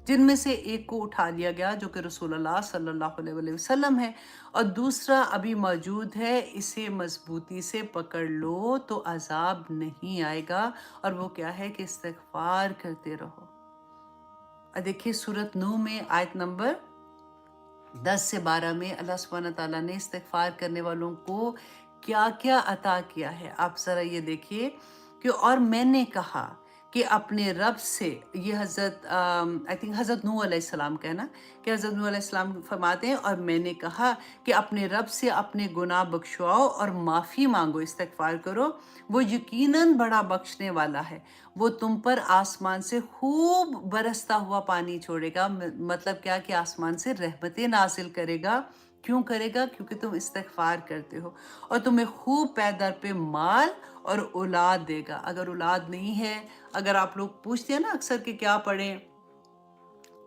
जिनमें से एक को उठा लिया गया जो कि रसूलुल्लाह सल्लल्लाहु अलैहि वसल्लम है, और दूसरा अभी मौजूद है, इसे मजबूती से पकड़ लो तो अज़ाब नहीं आएगा। और वो क्या है कि इस्तिग़फ़ार करते रहो। देखिए सूरत नूह में आयत नंबर 10 से 12 में अल्लाह सुब्हानहू तआला ने इस्तिग़फ़ार करने वालों को क्या क्या अता किया है। आप ज़रा ये देखिए कि और मैंने कहा کہ اپنے رب سے، یہ حضرت آئی تھنک حضرت نوح علیہ السلام کا ہے نا، کہ حضرت نوح علیہ السلام فرماتے ہیں اور میں نے کہا کہ اپنے رب سے اپنے گناہ بخشواؤ اور معافی مانگو، استغفار کرو، وہ یقیناً بڑا بخشنے والا ہے، وہ تم پر آسمان سے خوب برستا ہوا پانی چھوڑے گا، مطلب کیا کہ آسمان سے رحمتیں نازل کرے گا، کیوں کرے گا؟ کیونکہ تم استغفار کرتے ہو، اور تمہیں خوب پے در پہ مال اور اولاد دے گا۔ اگر اولاد نہیں ہے، اگر آپ لوگ پوچھتے ہیں نا اکثر کہ کیا پڑھیں،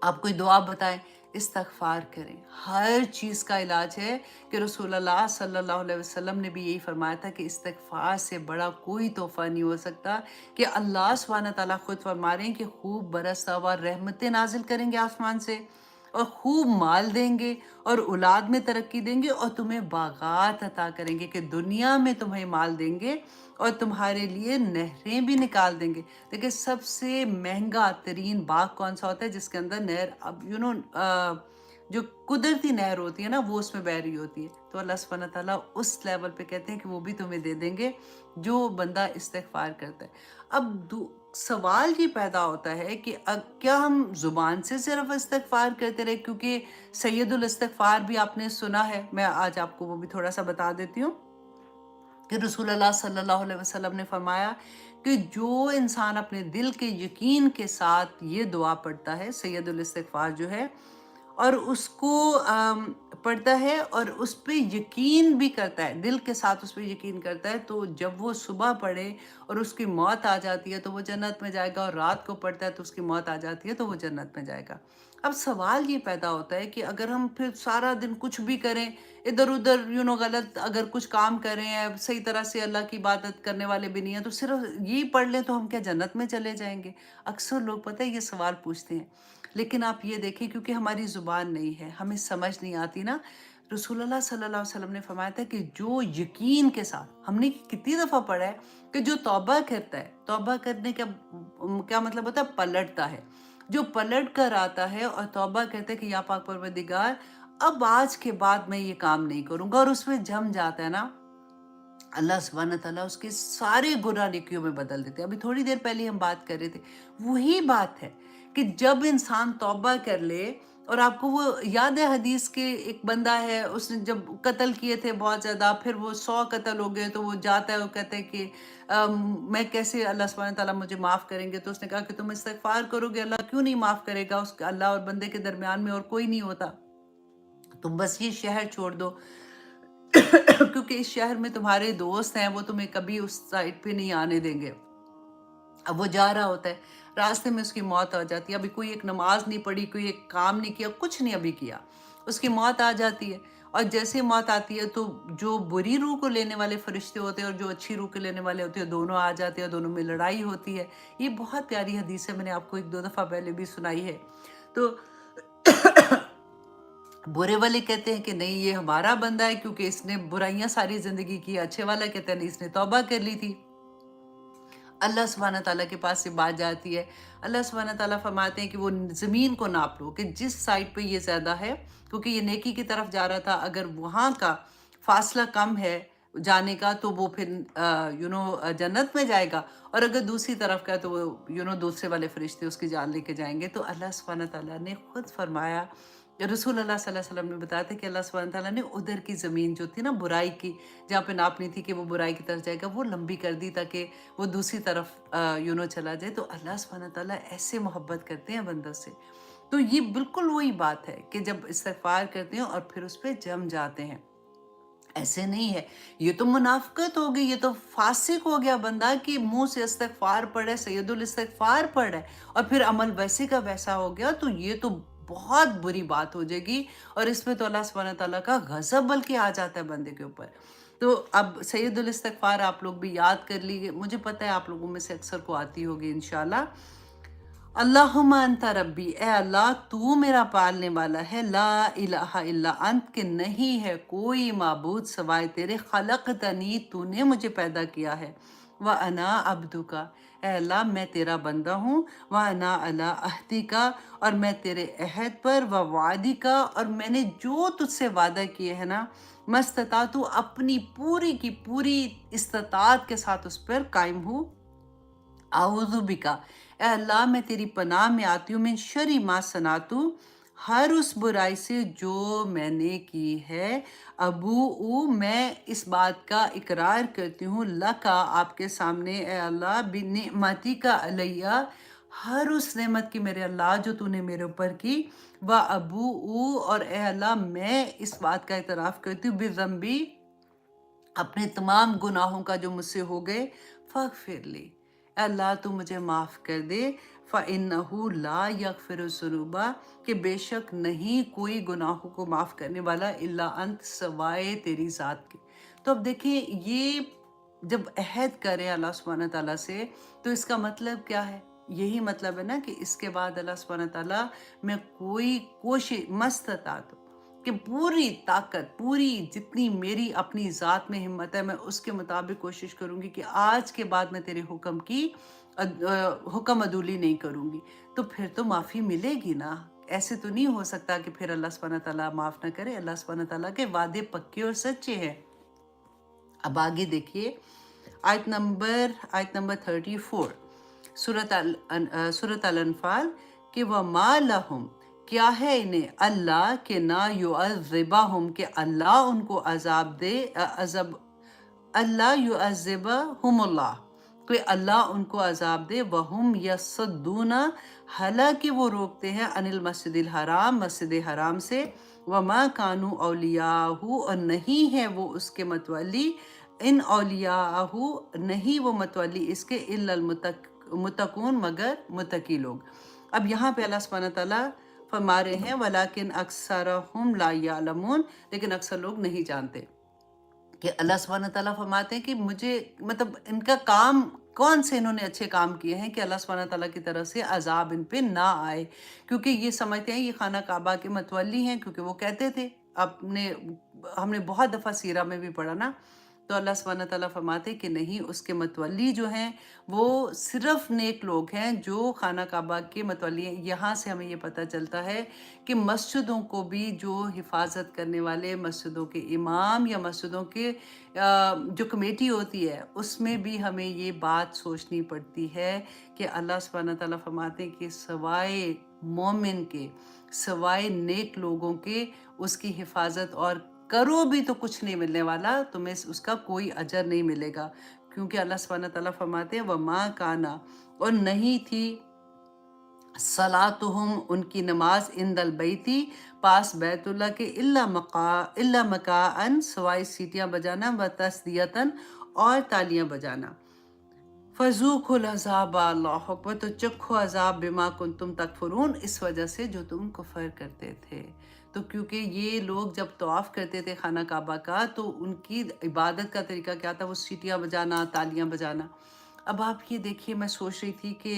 آپ کوئی دعا بتائیں، استغفار کریں، ہر چیز کا علاج ہے، کہ رسول اللہ صلی اللہ علیہ وسلم نے بھی یہی فرمایا تھا کہ استغفار سے بڑا کوئی تحفہ نہیں ہو سکتا، کہ اللہ سبحانہ تعالیٰ خود فرما رہے ہیں کہ خوب برستا ہوا رحمتیں نازل کریں گے آسمان سے، اور خوب مال دیں گے اور اولاد میں ترقی دیں گے، اور تمہیں باغات عطا کریں گے، کہ دنیا میں تمہیں مال دیں گے اور تمہارے لیے نہریں بھی نکال دیں گے۔ دیکھیں سب سے مہنگا ترین باغ کون سا ہوتا ہے؟ جس کے اندر نہر، اب جو قدرتی نہر ہوتی ہے نا وہ اس میں بہہ رہی ہوتی ہے، تو اللہ سبحانہ تعالیٰ اس لیول پہ کہتے ہیں کہ وہ بھی تمہیں دے دیں گے جو بندہ استغفار کرتا ہے۔ اب سوال یہ پیدا ہوتا ہے کہ کیا ہم زبان سے صرف استغفار کرتے رہے؟ کیونکہ سید الاستغفار بھی آپ نے سنا ہے، میں آج آپ کو وہ بھی تھوڑا سا بتا دیتی ہوں، کہ رسول اللہ صلی اللہ علیہ وسلم نے فرمایا کہ جو انسان اپنے دل کے یقین کے ساتھ یہ دعا پڑھتا ہے، سید الاستغفار جو ہے، اور اس کو پڑھتا ہے اور اس پہ یقین بھی کرتا ہے، دل کے ساتھ اس پہ یقین کرتا ہے، تو جب وہ صبح پڑھے اور اس کی موت آ جاتی ہے تو وہ جنت میں جائے گا، اور رات کو پڑھتا ہے تو اس کی موت آ جاتی ہے تو وہ جنت میں جائے گا۔ اب سوال یہ پیدا ہوتا ہے کہ اگر ہم پھر سارا دن کچھ بھی کریں، ادھر ادھر غلط اگر کچھ کام کر رہے ہیں، صحیح طرح سے اللہ کی عبادت کرنے والے بھی نہیں ہیں، تو صرف یہی پڑھ لیں تو ہم کیا جنت میں چلے جائیں گے؟ اکثر لوگ پتہ ہے یہ سوال پوچھتے ہیں، لیکن آپ یہ دیکھیں کیونکہ ہماری زبان نہیں ہے، ہمیں سمجھ نہیں آتی نا، رسول اللہ صلی اللہ علیہ وسلم نے فرمایا تھا کہ جو یقین کے ساتھ، ہم نے کتنی دفعہ پڑھا ہے کہ جو توبہ کرتا ہے، توبہ کرنے کا کیا مطلب ہوتا ہے؟ پلٹتا ہے، جو پلٹ کر آتا ہے اور توبہ کرتا ہے کہ یا پاک پروردگار اب آج کے بعد میں یہ کام نہیں کروں گا، اور اس میں جم جاتا ہے نا، اللہ سبحانہ تعالیٰ اس کے سارے گناہ نیکیوں میں بدل دیتے ہیں۔ ابھی تھوڑی دیر پہلے ہم بات کر رہے تھے، وہی بات ہے کہ جب انسان توبہ کر لے، اور آپ کو وہ یاد ہے حدیث کے ایک بندہ ہے، اس نے جب قتل کیے تھے بہت زیادہ، پھر وہ 100 قتل ہو گئے، تو وہ جاتا ہے، وہ کہتا ہے کہ میں کیسے اللہ سبحانہ تعالیٰ مجھے معاف کریں گے؟ تو اس نے کہا کہ تم استغفار کرو گے، اللہ کیوں نہیں معاف کرے گا؟ اس اللہ اور بندے کے درمیان میں اور کوئی نہیں ہوتا، تم بس یہ شہر چھوڑ دو کیونکہ اس شہر میں تمہارے دوست ہیں، وہ تمہیں کبھی اس سائٹ پہ نہیں آنے دیں گے۔ اب وہ جا رہا ہوتا ہے، راستے میں اس کی موت آ جاتی ہے، ابھی کوئی ایک نماز نہیں پڑھی، کوئی ایک کام نہیں کیا، کچھ نہیں ابھی کیا، اس کی موت آ جاتی ہے، اور جیسے موت آتی ہے تو جو بری روح کو لینے والے فرشتے ہوتے ہیں اور جو اچھی روح کو لینے والے ہوتے ہیں، دونوں آ جاتے ہیں، دونوں میں لڑائی ہوتی ہے۔ یہ بہت پیاری حدیث ہے، میں نے آپ کو 1-2 دفعہ پہلے بھی سنائی ہے۔ تو برے والے کہتے ہیں کہ نہیں یہ ہمارا بندہ ہے کیونکہ اس نے برائیاں ساری زندگی کی، اچھے والا کہتے ہیں نہیں اس نے توبہ کر لی تھی۔ اللہ سبحانہ تعالیٰ کے پاس سے بات جاتی ہے، اللہ سبحانہ تعالیٰ فرماتے ہیں کہ وہ زمین کو ناپ لو کہ جس سائٹ پہ یہ زیادہ ہے، کیونکہ یہ نیکی کی طرف جا رہا تھا، اگر وہاں کا فاصلہ کم ہے جانے کا تو وہ پھر جنت میں جائے گا، اور اگر دوسری طرف کا تو وہ دوسرے والے فرشتے اس کی جان لے کے جائیں گے۔ تو اللہ سبحانہ تعالیٰ نے خود فرمایا، رسول اللہ صلی اللہ علیہ وسلم نے بتایا تھا کہ اللہ سبحانہ تعالیٰ نے ادھر کی زمین جو تھی نا برائی کی، جہاں پہ ناپنی تھی کہ وہ برائی کی طرف جائے گا، وہ لمبی کر دی تاکہ وہ دوسری طرف چلا جائے۔ تو اللہ سبحانہ تعالیٰ ایسے محبت کرتے ہیں بندہ سے۔ تو یہ بالکل وہی بات ہے کہ جب استغفار کرتے ہیں اور پھر اس پہ جم جاتے ہیں، ایسے نہیں ہے، یہ تو منافقت ہو گئی، یہ تو فاسق ہو گیا بندہ کہ منہ سے استغفار پڑھے، سید الاستغفار پڑھے، اور پھر عمل ویسے کا ویسا ہو گیا، تو یہ تو بہت بری بات ہو جائے گی، اور اس میں تو اللہ سبحانہ تعالیٰ کا غضب بلکہ آ جاتا ہے بندے کے اوپر۔ تو اب سید الاستغفار آپ لوگ بھی یاد کر لیجیے، مجھے پتہ ہے آپ لوگوں میں سے اکثر کو آتی ہوگی انشاءاللہ۔ اللہم انت ربی، اے اللہ تو میرا پالنے والا ہے، لا الہ الا انت، کہ نہیں ہے کوئی معبود سوائے تیرے، خلقتنی تو نے مجھے پیدا کیا ہے، وَأَنَا عَبْدُكَ، اے اللہ میں تیرا بندہ ہوں، وَأَنَا عَلَىٰ عَهْدِكَ، اور میں تیرے عہد پر، وَوَعْدِكَ، اور میں نے جو تجھ سے وعدہ کیے ہیں نا، مَسْتَطَعْتُ، اپنی پوری کی پوری استطاعت کے ساتھ اس پر قائم ہوں، आऊज़ु बिका, ए अल्लाह मैं तेरी पनाह में आती हूँ, मिन शर्रि मा सनातु, हर उस बुराई से जो मैंने की है। अबूउ, मैं इस बात का इकरार करती हूँ, लका, आपके सामने, ए अल्लाह, बिनिअमती का अलैया, हर उस नेमत की मेरे अल्लाह जो तूने मेरे ऊपर की। व अबूउ, और ए अल्लाह मैं इस बात का इतराफ़ करती हूँ, बिज़म्बी, अपने तमाम गुनाहों का जो मुझसे हो गए। फ़ग़फ़िर ली, अल्लाह तू मुझे माफ़ कर दे। फ़इन्नहु ला यग़फ़िरुज़्ज़ुनूबा, कि बेशक नहीं कोई गुनाहों को माफ़ करने वाला इल्ला अंत, सवाए तेरी ज़ात के। तो अब देखिए, ये जब अहद करें अल्लाह सुब्हानहू तआला से, तो इसका मतलब क्या है? यही मतलब है ना कि इसके बाद अल्लाह सुब्हानहू तआला, मैं कोई कोशिश मस्ततात, कि पूरी ताकत, पूरी जितनी मेरी अपनी ज़ात में हिम्मत है, मैं उसके मुताबिक कोशिश करूँगी कि आज के बाद मैं तेरे हुक्म की हुक्म अदूली नहीं करूँगी। तो फिर तो माफ़ी मिलेगी ना। ऐसे तो नहीं हो सकता कि फिर अल्लाह सुब्हानहू तआला माफ़ ना करे। अल्लाह सुब्हानहू तआला के वादे पक्के और सच्चे हैं। अब आगे देखिए, आयत नंबर 34, सूरत अल अनफाल, कि वमा लहुम, क्या है इन्हें, अल्लाह के ना युअज़्ज़िबहुम, कि अल्लाह उनको अजाब दे, अजब, अल्लाह युअज़्ज़िबहुमुल्लाह, कि अल्लाह उनको अजाब दे, वहुम यसद्दूना, हालांकि वो रोकते हैं, अनिल मस्जिदिल हराम, मस्जिद हराम से, वमा कानू औलियाहू, और नहीं है वो उसके मतवली, इन औलियाहू, नहीं वो मतवली इसके, इल्लल मुतकून, मगर मुतकी लोग। अब यहाँ पे अल्लाह सुब्हानहू तआला फरमा रहे हैं, वलाकिन अक्सरहुम ला यालमून, लेकिन अक्सर लोग नहीं जानते। कि अल्लाह सुब्हानहू तआला फरमाते हैं कि मुझे, मतलब इनका काम, कौन से इन्होंने अच्छे काम किए हैं कि अल्लाह सुब्हानहू तआला की तरफ से अजाब इन पे ना आए। क्योंकि ये समझते हैं ये खाना काबा के मतवली हैं, क्योंकि वो कहते थे अपने, हमने बहुत दफ़ा सीरा में भी पढ़ा ना। तो अल्लाह सुब्हानहू तआला फरमाते हैं कि नहीं, उसके मतवली जो हैं वो सिर्फ नेक लोग हैं जो खाना काबा के मतवली हैं। यहाँ से हमें ये पता चलता है कि मस्जिदों को भी जो हिफाजत करने वाले, मस्जिदों के इमाम या मस्जिदों के जो कमेटी होती है, उसमें भी हमें ये बात सोचनी पड़ती है कि अल्लाह सुब्हानहू तआला फरमाते हैं कि सवाए मोमिन के, सवाए नेक लोगों के, उसकी हिफाजत और करो भी तो कुछ नहीं मिलने वाला, तुम्हें उसका कोई अजर नहीं मिलेगा। क्योंकि अल्लाह सुब्हानहू तआला फरमाते हैं, वमा काना, और नहीं थी, सलातुहुम, उनकी नमाज, इंदल बैती, पास बैतुल्ला के, इल्ला मकाअन, सवाए सीटियां बजाना, व तस्दियतन, और तालियां बजाना। फ़ज़ूक़ुल अज़ाब, अल्लाहु अकबर, तो चखो अज़ाब, बिमा कुंतुम तकफ़ुरून, इस वजह से जो तुम कुफ़र करते थे। तो क्योंकि ये लोग जब तवाफ़ करते थे खाना काबा का, तो उनकी इबादत का तरीका क्या था, वो सीटियाँ बजाना, तालियाँ बजाना। अब आप ये देखिए, मैं सोच रही थी कि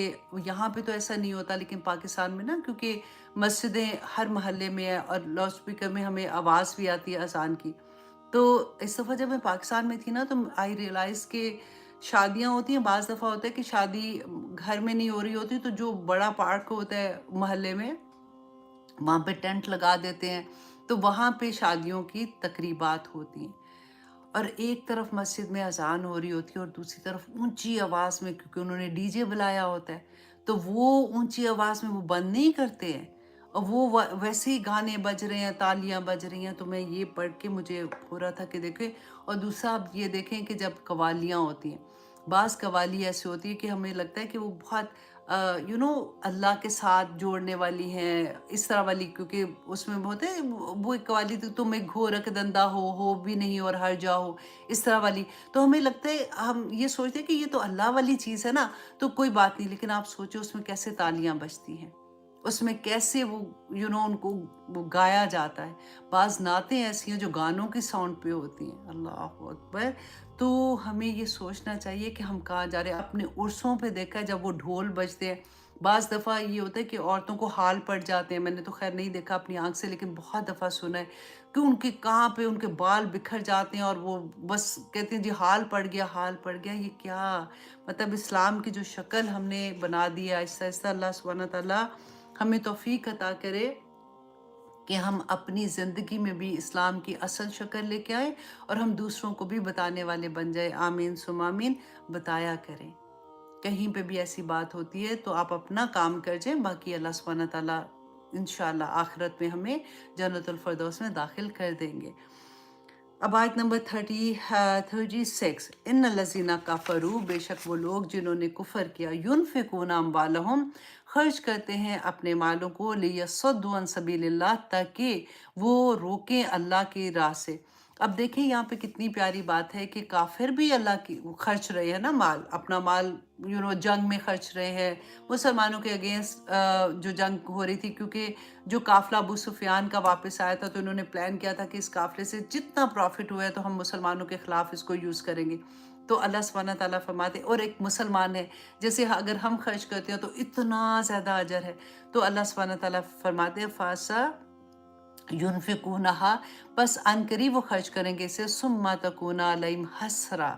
यहाँ पे तो ऐसा नहीं होता, लेकिन पाकिस्तान में ना, क्योंकि मस्जिदें हर मोहल्ले में है और लाउड स्पीकर में हमें आवाज़ भी आती है अज़ान की। तो इस दफ़ा जब मैं पाकिस्तान में थी ना, तो आई रियलाइज़ कि शादियाँ होती हैं, बाज़ दफ़ा होता है कि शादी घर में नहीं हो रही होती, तो जो बड़ा पार्क होता है मोहल्ले में, वहाँ पे टेंट लगा देते हैं, तो वहाँ पे शादियों की तकरीबात होती हैं। और एक तरफ मस्जिद में अज़ान हो रही होती है और दूसरी तरफ ऊंची आवाज़ में, क्योंकि उन्होंने डीजे बुलाया होता है, तो वो ऊंची आवाज़ में वो बंद नहीं करते हैं, और वो वैसे ही गाने बज रहे हैं, तालियां बज रही हैं। तो मैं ये पढ़ के मुझे हो रहा था कि देखें। और दूसरा आप ये देखें कि जब कवालियाँ होती हैं, बाज़ कवाली ऐसी होती है कि हमें लगता है कि वो बहुत अल्लाह के साथ जोड़ने वाली हैं, इस तरह वाली, क्योंकि उसमें होते हैं वो एक कवाली, तो तुम एक घोरक धंधा हो भी नहीं और हर जा हो, इस तरह वाली। तो हमें लगता है, हम ये सोचते हैं कि ये तो अल्लाह वाली चीज़ है ना, तो कोई बात नहीं। लेकिन आप सोचो उसमें कैसे तालियां बजती हैं, उसमें कैसे वो उनको वो गाया जाता है। बाज़ नातें ऐसी हैं जो गानों की साउंड पे होती हैं, अल्लाह अकबर। तो हमें ये सोचना चाहिए कि हम कहाँ जा रहे हैं। अपने उर्सों पे देखा है, जब वो ढोल बजते हैं, बाज़ दफ़ा ये होता है कि औरतों को हाल पड़ जाते हैं। मैंने तो खैर नहीं देखा अपनी आँख से, लेकिन बहुत दफ़ा सुना है कि उनके कहाँ पे उनके बाल बिखर जाते हैं, और वो बस कहते हैं जी हाल पड़ गया, हाल पड़ गया। ये क्या मतलब, इस्लाम की जो शक्ल हमने बना दी है आहिस्ता आहिस्ता। अल्लाह सुब्हानहू तआला हमें तौफीक अता करे कि हम अपनी ज़िंदगी में भी इस्लाम की असल शक्ल लेके आए, और हम दूसरों को भी बताने वाले बन जाए। आमीन सुम आमीन। बताया करें कहीं पे भी ऐसी बात होती है तो आप अपना काम कर जाएं, बाकी अल्लाह सुब्हानहू ताला इंशाल्लाह आखिरत में हमें जन्नतुल फिरदौस में दाखिल कर देंगे। अब आयत नंबर 36, इन लजीना काफरू, बेशक वो लोग जिन्होंने कुफर किया, युनफिकूना अम्वालहुम, खर्च करते हैं अपने मालों को, लियसुद्दू अन सबीलिल्लाह, ताकि वो रोकें अल्लाह की राह से। अब देखिए यहाँ पे कितनी प्यारी बात है कि काफिर भी अल्लाह की वो खर्च रहे हैं ना माल, अपना माल जंग में खर्च रहे हैं मुसलमानों के अगेंस्ट, जो जंग हो रही थी, क्योंकि जो काफिला अबू सुफियान का वापस आया था तो इन्होंने प्लान किया था कि इस काफिले से जितना प्रॉफिट हुआ है तो हम मुसलमानों के खिलाफ इसको यूज़ करेंगे। तो अल्लाह सुब्हानहू ताला फरमाते, और एक मुसलमान है, जैसे अगर हम खर्च करते हैं तो इतना ज़्यादा अजर है, तो अल्लाह सुब्हानहू ताला फरमाते फासा युनफिकूनहा, बस अनकरीब वो खर्च करेंगे इसे, सुम्मा तकूना अलैहिम हसरा,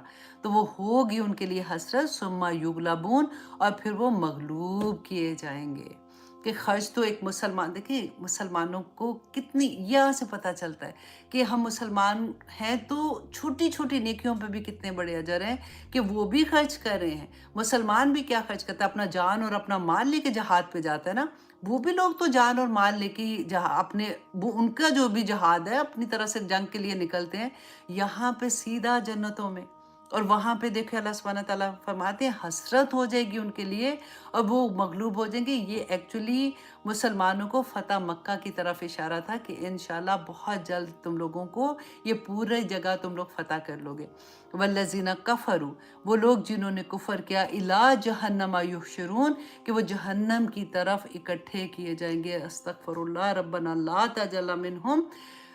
तो वो होगी उनके लिए हसरत, सुम्मा युगलबून, और फिर वो मगलूब किए जाएंगे। कि खर्च तो एक मुसलमान, देखिए मुसलमानों को कितनी, यहाँ से पता चलता है कि हम मुसलमान हैं तो छोटी छोटी नेकियों पे भी कितने बड़े अजर हैं कि वो भी खर्च कर रहे हैं। मुसलमान भी क्या खर्च करता है, अपना जान और अपना माल लेके जहाद पे जाता है ना, वो भी लोग तो जान और माल लेके ही अपने वो उनका जो भी जहाद है अपनी तरह से जंग के लिए निकलते हैं, यहाँ पे सीधा जन्नतों में। और वहाँ पे देखिए अल्लाह सुब्हानहू ताला फरमाते हैं हसरत हो जाएगी उनके लिए और वो मगलूब हो जाएंगे। ये एक्चुअली मुसलमानों को फ़तह मक्का की तरफ इशारा था कि इंशाल्लाह बहुत जल्द तुम लोगों को ये पूरे जगह तुम लोग फ़तह कर लोगे। वल्लज़ीना कफ़रू, वो लोग जिन्होंने कुफ़र किया, इला जहन्नम युहशरून, कि वो जहन्नम की तरफ इकट्ठे किए जाएंगे। अस्तगफिरुल्लाह रब्बना ला तजल्ला मिनहुम,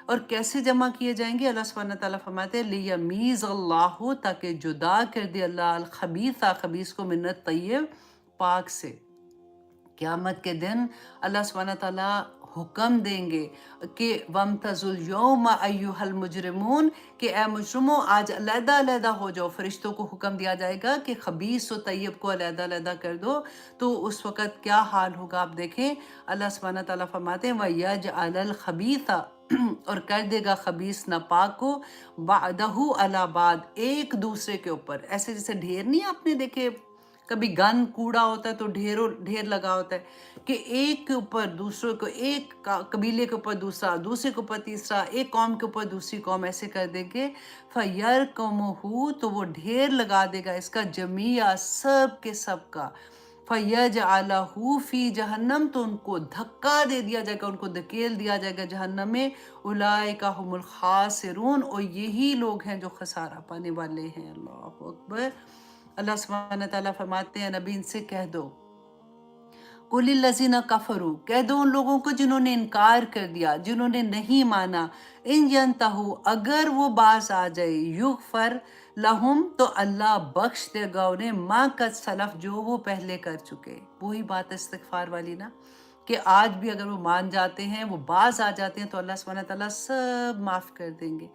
और कैसे जमा किए जाएंगे, अल्लाह सुब्हानहू ताला फरमाते हैं लियमीज़ अल्लाहु, ताकि जुदा कर दे अल्लाह अल खबीसा, खबीस को, मिन्नत तय्यब, पाक से। क़यामत के दिन अल्लाह सुब्हानहू ताला हुक्म देंगे कि वम्तज़ुल यौमा अय्युहल मुजरिमून, कि ए मुजरिमों आज अलहदा अलहदा हो जाओ। फरिश्तों को हुक्म दिया जाएगा कि खबीस और तय्यब को अलहदा अलहदा कर दो। तो उस वक़्त क्या हाल होगा आप देखें। अल्लाह सुब्हानहू ताला फरमाते हैं वयजअलल खबीसा, और कर देगा खबीस नापाक को, बादहु अला बाद, एक दूसरे के ऊपर। ऐसे जैसे ढेर नहीं आपने देखे, कभी गन कूड़ा होता है तो ढेरों ढेर लगा होता है कि एक के ऊपर दूसरों को, एक कबीले के ऊपर दूसरा, दूसरे के ऊपर तीसरा, एक कौम के ऊपर दूसरी कौम, ऐसे कर देंगे। फयर कमहू, तो वो ढेर लगा देगा इसका, जमिया, सब के सब का। फयज आलहू फी जहन्नम, तो उनको धक्का दे दिया जाएगा, उनको धकेल दिया जाएगा जहन्नम में। उलाइका हुमुल खासिरून, और यही लोग हैं जो खसारा पाने वाले हैं। अल्लाह अकबर। अल्लाह सुब्हानहू ताला फरमाते हैं नबी इनसे कह दो, कुलिल लज़ीना कफरू, कह दो उन लोगों को जिन्होंने इनकार कर दिया, जिन्होंने नहीं माना, इन यंतहू, अगर वो बाज आ जाए, युगफर लहुम, तो अल्लाह बख्श देगा उन्हें, मा कद सलफ, जो वो पहले कर चुके। वही बात है इस्तिग़फ़ार वाली ना, कि आज भी अगर वो मान जाते हैं, वो बाज आ जाते हैं, तो अल्लाह सुब्हानहू ताला सब माफ़ कर देंगे।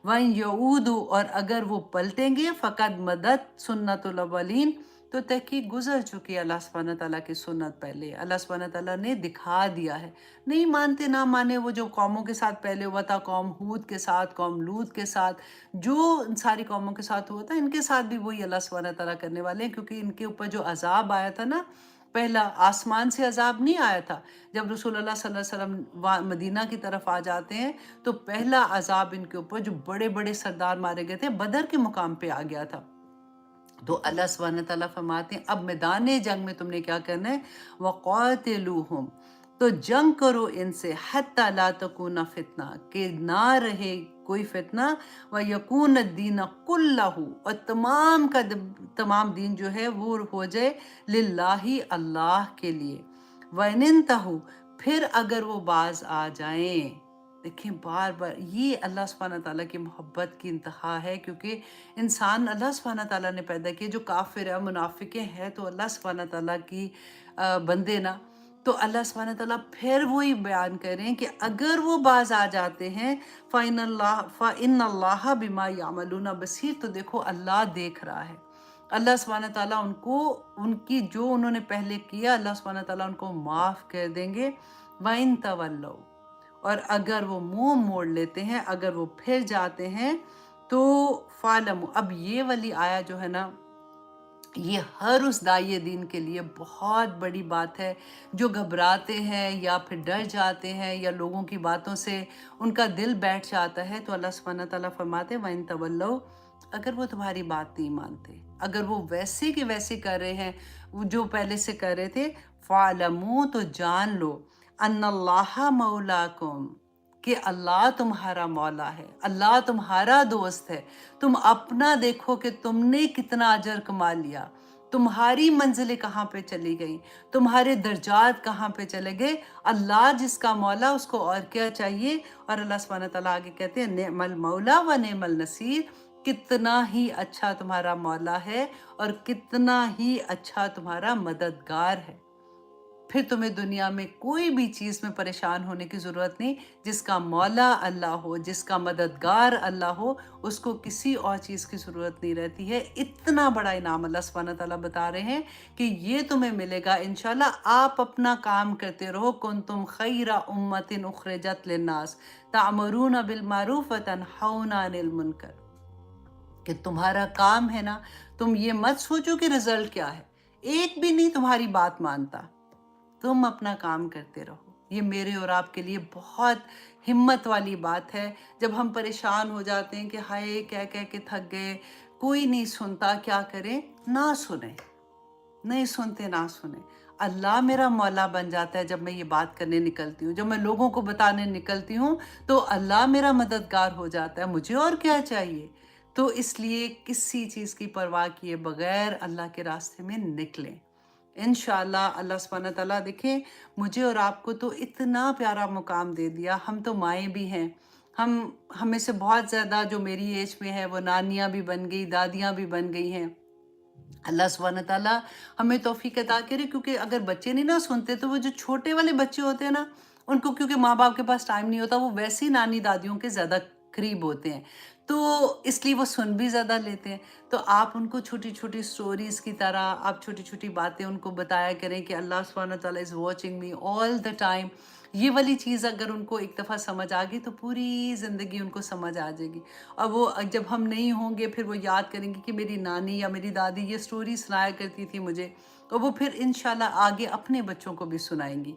वहीं यऊदू, और अगर वो पलटेंगे, फ़क़द मदद सुन्नतुल अव्वलीन, तो तहकीक गुजर चुकी है अल्लाह सुब्हानहू ताला की सुन्नत पहले। अल्लाह सुब्हानहू ताला ने दिखा दिया है। नहीं मानते ना माने, वो जो कौमों के साथ पहले हुआ था, कौम हूद के साथ, कौम लूत के साथ, जो सारी कौमों के साथ हुआ था, इनके साथ भी वही अल्लाह सुब्हानहू ताला करने वाले हैं। क्योंकि इनके ऊपर जो अजाब आया था ना, पहला आसमान से अजाब नहीं आया था। जब रसूलुल्लाह सल्लल्लाहु अलैहि वसल्लम मदीना की तरफ आ जाते हैं तो पहला अजाब इनके ऊपर, जो बड़े बड़े सरदार मारे गए थे, बदर के मुकाम पे आ गया था। तो अल्लाह सुब्हानहू ताला फरमाते हैं अब मैदान जंग में तुमने क्या करना है, वक़ातिलूहुम, तो जंग करो इनसे, हत्ता ला तकूना फितना, कि ना रहे कोई फितना, व यकून दीन कुल्लहू, और तमाम का तमाम दीन जो है वो हो जाए लिल्लाही, अल्लाह के लिए। वनिंतहू, फिर अगर वो बाज आ जाएं, देखें बार बार ये अल्लाह सुब्हानहू ताला की मोहब्बत की इंतहा है। क्योंकि इंसान अल्लाह सुब्हानहू ताला ने पैदा किए, जो काफिर है, मुनाफिकें हैं, तो अल्लाह सुब्हानहू ताला की बंदे ना, तो अल्लाह सुब्हानहू ताला फिर वही बयान करें कि अगर वो बाज आ जाते हैं, फ़इन्नल्लाह बिमा यामलूना बसीर, तो देखो अल्लाह देख रहा है। अल्लाह सुब्हानहू ताला उनको, उनकी जो उन्होंने पहले किया, अल्लाह सुब्हानहू ताला उनको माफ़ कर देंगे। वाइन तवल्लौ, और अगर वो मुंह मोड़ लेते हैं, अगर वो फिर जाते हैं, तो फालम, अब ये वाली आया जो है ना, یہ ہر اس داعی دین کے لیے بہت بڑی بات ہے جو گھبراتے ہیں یا پھر ڈر جاتے ہیں یا لوگوں کی باتوں سے ان کا دل بیٹھ جاتا ہے. تو اللہ سبحانہ تعالیٰ فرماتے ہیں وَإِن تَوَلَّوْا، اگر وہ تمہاری بات نہیں مانتے، اگر وہ ویسے کے ویسے کر رہے ہیں وہ جو پہلے سے کر رہے تھے، فَاعْلَمُوا، تو جان لو، أَنَّ اللَّهَ مَوْلَاكُمْ، کہ اللہ تمہارا مولا ہے، اللہ تمہارا دوست ہے. تم اپنا دیکھو کہ تم نے کتنا اجر کما لیا، تمہاری منزلیں کہاں پہ چلی گئیں، تمہارے درجات کہاں پہ چلے گئے. اللہ جس کا مولا اس کو اور کیا چاہیے. اور اللہ سبحانہ تعالیٰ آگے کہتے ہیں نعم المولا و نعم النصیر، کتنا ہی اچھا تمہارا مولا ہے اور کتنا ہی اچھا تمہارا مددگار ہے. پھر تمہیں دنیا میں کوئی بھی چیز میں پریشان ہونے کی ضرورت نہیں. جس کا مولا اللہ ہو، جس کا مددگار اللہ ہو، اس کو کسی اور چیز کی ضرورت نہیں رہتی ہے. اتنا بڑا انعام اللہ سبحانہ تعالیٰ بتا رہے ہیں کہ یہ تمہیں ملے گا انشاءاللہ. آپ اپنا کام کرتے رہو. کنتم خیر امت اخرجت للناس تأمرون بالمعروف وتنہون عن المنکر، کہ تمہارا کام ہے نا. تم یہ مت سوچو کہ رزلٹ کیا ہے، ایک بھی نہیں تمہاری بات مانتا. تم اپنا کام کرتے رہو. یہ میرے اور آپ کے لیے بہت ہمت والی بات ہے. جب ہم پریشان ہو جاتے ہیں کہ ہائے کہہ کے تھک گئے، کوئی نہیں سنتا، کیا کریں؟ نہ سنیں، نہیں سنتے نہ سنیں. اللہ میرا مولا بن جاتا ہے جب میں یہ بات کرنے نکلتی ہوں. جب میں لوگوں کو بتانے نکلتی ہوں تو اللہ میرا مددگار ہو جاتا ہے. مجھے اور کیا چاہیے؟ تو اس لیے کسی چیز کی پرواہ کیے بغیر اللہ کے راستے میں نکلیں. انشاءاللہ اللہ سبحانہ تعالیٰ دیکھیں مجھے اور آپ کو تو اتنا پیارا مقام دے دیا. ہم تو مائیں بھی ہیں، ہمیں سے بہت زیادہ جو میری ایج میں ہے وہ نانیاں بھی بن گئی، دادیاں بھی بن گئی ہیں. اللہ سبحانہ تعالیٰ ہمیں توفیق عطا کرے. کیونکہ اگر بچے نہیں نہ سنتے تو وہ جو چھوٹے والے بچے ہوتے ہیں نا، ان کو کیونکہ ماں باپ کے پاس ٹائم نہیں ہوتا، وہ ویسے ہی نانی دادیوں کے زیادہ قریب ہوتے ہیں، تو اس لیے وہ سن بھی زیادہ لیتے ہیں. تو آپ ان کو چھوٹی چھوٹی سٹوریز کی طرح آپ چھوٹی چھوٹی باتیں ان کو بتایا کریں کہ اللہ سبحانہ تعالیٰ is watching me all the time. یہ والی چیز اگر ان کو ایک دفعہ سمجھ آ گئی تو پوری زندگی ان کو سمجھ آ جائے گی. اور وہ جب ہم نہیں ہوں گے پھر وہ یاد کریں گی کہ میری نانی یا میری دادی یہ سٹوری سنایا کرتی تھی مجھے، اور وہ پھر انشاءاللہ آگے اپنے بچوں کو بھی سنائیں گی.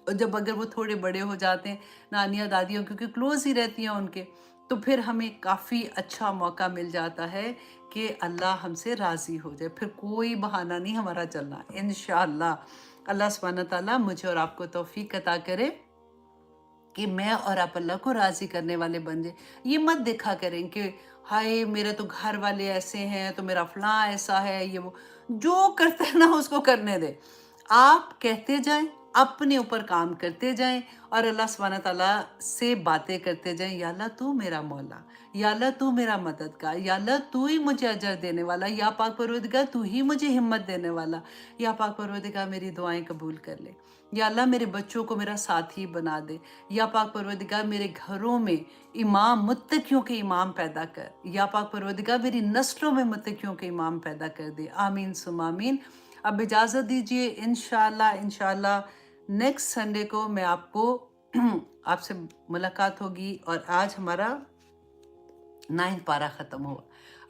اور جب اگر وہ تھوڑے بڑے ہو جاتے ہیں نانیاں دادیوں کیونکہ کلوز ہی رہتی ہیں ان کے، تو پھر ہمیں کافی اچھا موقع مل جاتا ہے کہ اللہ ہم سے راضی ہو جائے. پھر کوئی بہانہ نہیں ہمارا چلنا انشاءاللہ. اللہ سبحانہ تعالیٰ مجھے اور آپ کو توفیق عطا کرے کہ میں اور آپ اللہ کو راضی کرنے والے بن جائیں. یہ مت دیکھا کریں کہ ہائے میرے تو گھر والے ایسے ہیں تو میرا فلاں ایسا ہے، یہ وہ جو کرتا ہے نا اس کو کرنے دے. آپ کہتے جائیں، اپنے اوپر کام کرتے جائیں اور اللہ سبحانہ تعالیٰ سے باتیں کرتے جائیں. یا اللہ تو میرا مولا، یا اللہ تو میرا مددگار، یا اللہ تو ہی مجھے اجر دینے والا، یا پاک پروردگار تو ہی مجھے ہمت دینے والا، یا پاک پروردگار میری دعائیں قبول کر لے، یا اللہ میرے بچوں کو میرا ساتھی بنا دے، یا پاک پروردگار میرے گھروں میں امام متقیوں کے امام پیدا کر، یا پاک پروردگار میری نسلوں میں متقیوں کے امام پیدا کر دے. آمین ثم آمین. اب اجازت دیجئے انشاءاللہ نیکسٹ سنڈے کو میں آپ کو آپ سے ملاقات ہوگی. اور آج ہمارا 9 پارہ ختم ہوا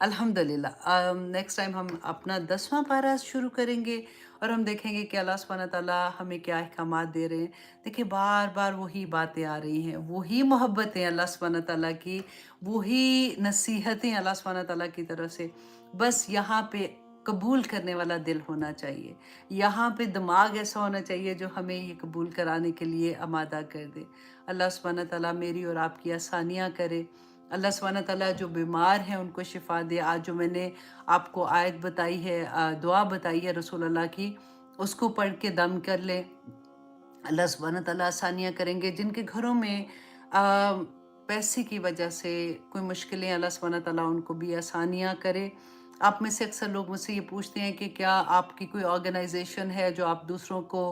الحمدللہ. نیکسٹ ٹائم ہم اپنا 10واں پارہ شروع کریں گے اور ہم دیکھیں گے کہ اللہ سبحانہ تعالیٰ ہمیں کیا احکامات دے رہے ہیں. دیکھیں بار بار وہی باتیں آ رہی ہیں، وہی محبتیں اللہ سبحانہ تعالیٰ کی، وہی نصیحتیں اللہ سبحانہ تعالیٰ کی طرف سے. بس یہاں پہ قبول کرنے والا دل ہونا چاہیے، یہاں پہ دماغ ایسا ہونا چاہیے جو ہمیں یہ قبول کرانے کے لیے آمادہ کر دے. اللہ سبحانہ تعالیٰ میری اور آپ کی آسانیاں کرے. اللہ سبحانہ تعالیٰ جو بیمار ہیں ان کو شفا دے. آج جو میں نے آپ کو آیت بتائی ہے، دعا بتائی ہے رسول اللہ کی، اس کو پڑھ کے دم کر لیں. اللہ سبحانہ تعالیٰ آسانیاں کریں گے. جن کے گھروں میں پیسے کی وجہ سے کوئی مشکلیں، اللہ سبحانہ تعالیٰ ان کو بھی آسانیاں کرے. آپ میں سے اکثر لوگ مجھ سے یہ پوچھتے ہیں کہ کیا آپ کی کوئی آرگنائزیشن ہے جو آپ دوسروں کو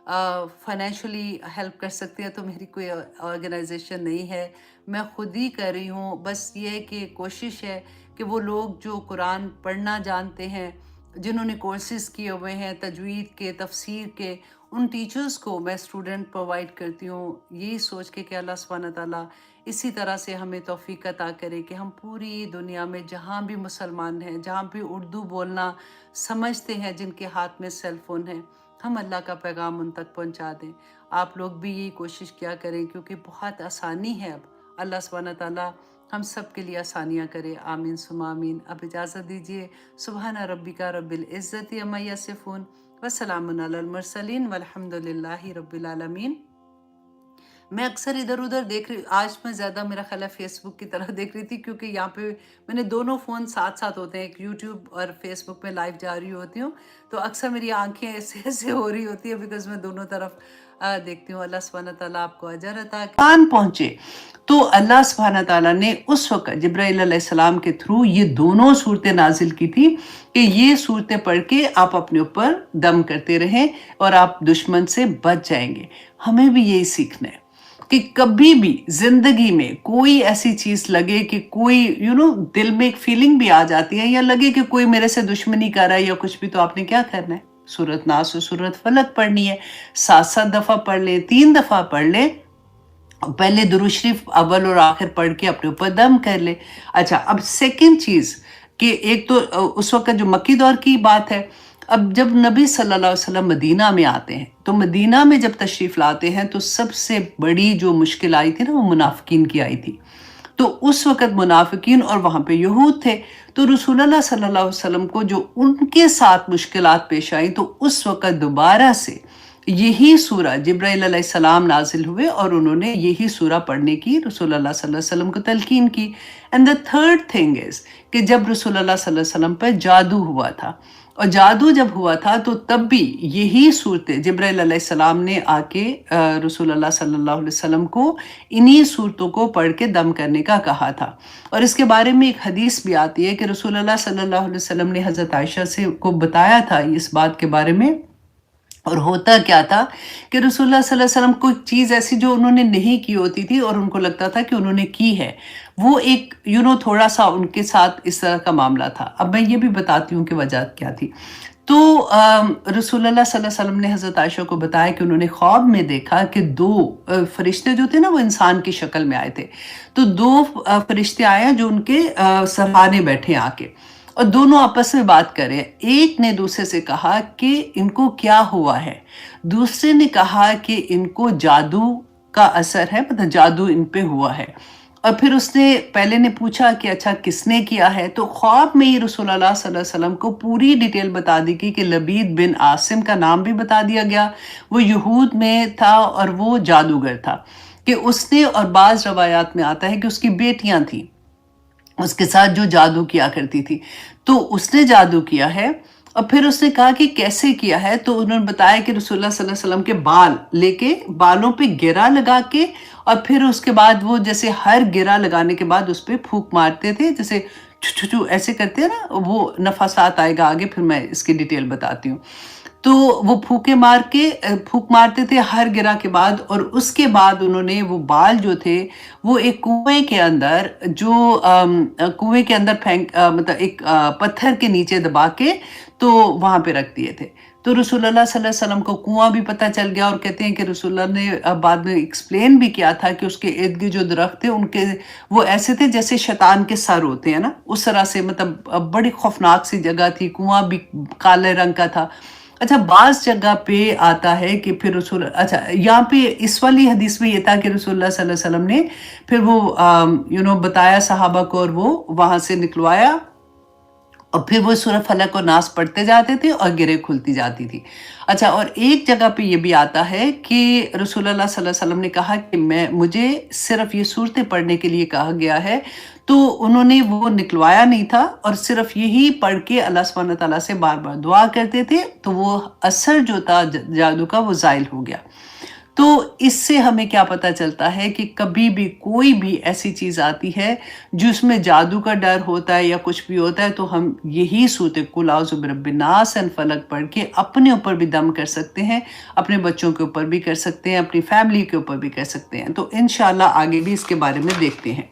فائنینشلی ہیلپ کر سکتے ہیں؟ تو میری کوئی آرگنائزیشن نہیں ہے، میں خود ہی کر رہی ہوں. بس یہ کہ کوشش ہے کہ وہ لوگ جو قرآن پڑھنا جانتے ہیں، جنہوں نے کورسز کیے ہوئے ہیں تجوید کے، تفسیر کے، उन टीचर्स को मैं स्टूडेंट प्रोवाइड करती हूँ, यही सोच के कि अल्लाह सुब्हाना ताला इसी तरह से हमें तौफीक अता करे कि हम पूरी दुनिया में जहाँ भी मुसलमान हैं, जहाँ भी उर्दू बोलना समझते हैं, जिनके हाथ में सेल फ़ोन है, हम अल्लाह का पैगाम उन तक पहुँचा दें। आप लोग भी यही कोशिश किया करें, क्योंकि बहुत आसानी है अब। अल्लाह सुब्हाना ताला हम सब के लिए आसानियाँ करे। आमीन सुम्मा आमीन। अब इजाज़त दीजिए। सुब्हाना रब्बिका रब्बिल इज़्ज़ति अम्मा यसिफ़ून वस्सलामुन अलल मुरसलीन वल्हम्दुलिल्लाहि रब्बिल आलमीन। मैं अक्सर इधर-उधर देख रही, आज मैं ज़्यादा मेरा ख़्याल है फ़ेसबुक की तरफ देख रही थी, क्योंकि यहाँ पे मैंने दोनों फ़ोन साथ-साथ होते हैं, एक यूट्यूब और फ़ेसबुक में लाइव जा रही होती हूँ, तो अक्सर मेरी आँखें ऐसे-ऐसे हो रही होती है, बिकॉज़ मैं दोनों तरफ देखती हूँ। अल्लाह सुब्हाना ताला आपको अजर अता कान पहुँचे। तो अल्लाह सुब्हाना ताला ने उस वक़्त जिब्राइल अलैहिस्सलाम के थ्रू ये दोनों सूरतें नाज़िल की थी कि ये सूरतें पढ़ के आप अपने ऊपर दम करते रहें और आप दुश्मन से बच जाएँगे। हमें भी यही सीखना है कि कभी भी जिंदगी में कोई ऐसी चीज लगे कि कोई दिल में एक फीलिंग भी आ जाती है, या लगे कि कोई मेरे से दुश्मनी कर रहा है या कुछ भी, तो आपने क्या करना है? सूरत नास और सूरत फलक पढ़नी है। 7-7 दफा पढ़ ले, 3 दफा पढ़ ले, पहले दुरूद शरीफ अव्वल और आखिर पढ़ के अपने ऊपर दम कर ले। अच्छा, अब सेकंड चीज कि एक तो उस वक्त जो मक्की दौर की बात है। अब जब नबी सल्लल्लाहु अलैहि वसल्लम मदीना में आते हैं, तो मदीना में जब तशरीफ लाते हैं, तो सबसे बड़ी जो मुश्किल आई थी ना, वो मुनाफिकीन की आई थी। तो उस वक़्त मुनाफिकीन और वहाँ पे यहूद थे, तो रसूलुल्लाह सल्लल्लाहु अलैहि वसल्लम को जो उनके साथ मुश्किलात पेश आई, तो उस वक़्त दोबारा से यही सूरा जिब्राइल अलैहिस्सलाम नाजिल हुए और उन्होंने यही सूरा पढ़ने की रसूलुल्लाह सल्लल्लाहु अलैहि वसल्लम को तलकीन की। And the third thing is कि जब रसूलुल्लाह सल्लल्लाहु अलैहि वसल्लम पर जादू हुआ था, और जादू जब हुआ था, तो तब भी यही सूरतें जिब्राइल अलैहिस्सलाम ने आके रसूलुल्लाह सल्लल्लाहु अलैहि वसल्लम को इन्हीं सूरतों को पढ़ के दम करने का कहा था। और इसके बारे में एक हदीस भी आती है कि रसूलुल्लाह सल्लल्लाहु अलैहि वसल्लम ने हज़रत आयशा से को बताया था इस बात के बारे में। और होता क्या था कि रसूलुल्लाह सल्लल्लाहु अलैहि वसल्लम को एक चीज़ ऐसी जो उन्होंने नहीं की होती थी और उनको लगता था कि उन्होंने की है, वो एक थोड़ा सा उनके साथ इस तरह का मामला था। अब मैं ये भी बताती हूँ कि वजह क्या थी। तो रसूलुल्लाह सल्लल्लाहु अलैहि वसल्लम ने हज़रत आयशा को बताया कि उन्होंने ख्वाब में देखा कि 2 फरिश्ते जो थे ना, वो इंसान की शक्ल में आए थे। तो 2 फरिश्ते आए जो उनके सरहाने बैठे आके, और दोनों आपस में बात कर रहे हैं। एक ने दूसरे से कहा कि इनको क्या हुआ है, दूसरे ने कहा कि इनको जादू का असर है, मतलब जादू इन पे हुआ है। और फिर उसने पहले ने पूछा कि अच्छा किसने किया है, तो ख्वाब में ही रसूलुल्लाह सल्लल्लाहु अलैहि वसल्लम को पूरी डिटेल बता दी कि लबीद बिन आसिम का नाम भी बता दिया गया, वो यहूद में था और वो जादूगर था कि उसने, और बाज़ रवायात में आता है कि उसकी बेटियां थीं उसके साथ जो जादू किया करती थी, तो उसने जादू किया है। और फिर उसने कहा कि कैसे किया है, तो उन्होंने बताया कि रसूलुल्लाह सल्लल्लाहु अलैहि वसल्लम के बाल लेके बालों पे गिरा लगा के, और फिर उसके बाद वो जैसे हर गिरा लगाने के बाद उस पर फूंक मारते थे, जैसे छू छू छू ऐसे करते हैं ना, वो नफासात आएगा आगे, फिर मैं इसकी डिटेल बताती हूँ। तो वो फूंक मारते थे हर गिरा के बाद, और उसके बाद उन्होंने वो बाल जो थे वो एक कुएं के अंदर, जो कुएं के अंदर मतलब एक पत्थर के नीचे दबा के तो वहां पे रख दिए थे। तो रसूलुल्लाह सल्लल्लाहु अलैहि वसल्लम को कुआं भी पता चल गया, और कहते हैं कि रसूलुल्लाह ने बाद में एक्सप्लेन भी किया था कि उसके इर्द गिर्द जो दरख्त थे उनके वो ऐसे थे जैसे शैतान के सर होते हैं ना, उस तरह से, मतलब बड़ी खौफनाक सी जगह थी। कुआं भी काले रंग का था। अच्छा, बाज़ जगह पे आता है कि फिर यहाँ पे इस वाली हदीस में ये था कि रसूलुल्लाह सल्लल्लाहु अलैहि वसल्लम ने फिर वो बताया सहाबा को, और वो वहां से निकलवाया, और फिर वो सूरह फलक और नास पढ़ते जाते थे और गिरें खुलती जाती थी। अच्छा, और एक जगह पे ये भी आता है कि रसूलुल्लाह सल्लल्लाहु अलैहि वसल्लम ने कहा कि मुझे सिर्फ ये सूरतें पढ़ने के लिए कहा गया है, तो उन्होंने वो निकलवाया नहीं था और सिर्फ यही पढ़ के अल्लाह सुब्हानहू व तआला से बार बार दुआ करते थे, तो वो असर जो था जादू का वो ज़ाइल हो गया। तो इससे हमें क्या पता चलता है कि कभी भी कोई भी ऐसी चीज़ आती है जिसमें जादू का डर होता है या कुछ भी होता है, तो हम यही सूरत कुल औज़ु बिरब्बिन नास एंड फलक पढ़ के अपने ऊपर भी दम कर सकते हैं, अपने बच्चों के ऊपर भी कर सकते हैं, अपनी फैमिली के ऊपर भी कर सकते हैं। तो इंशाअल्लाह आगे भी इसके बारे में देखते हैं।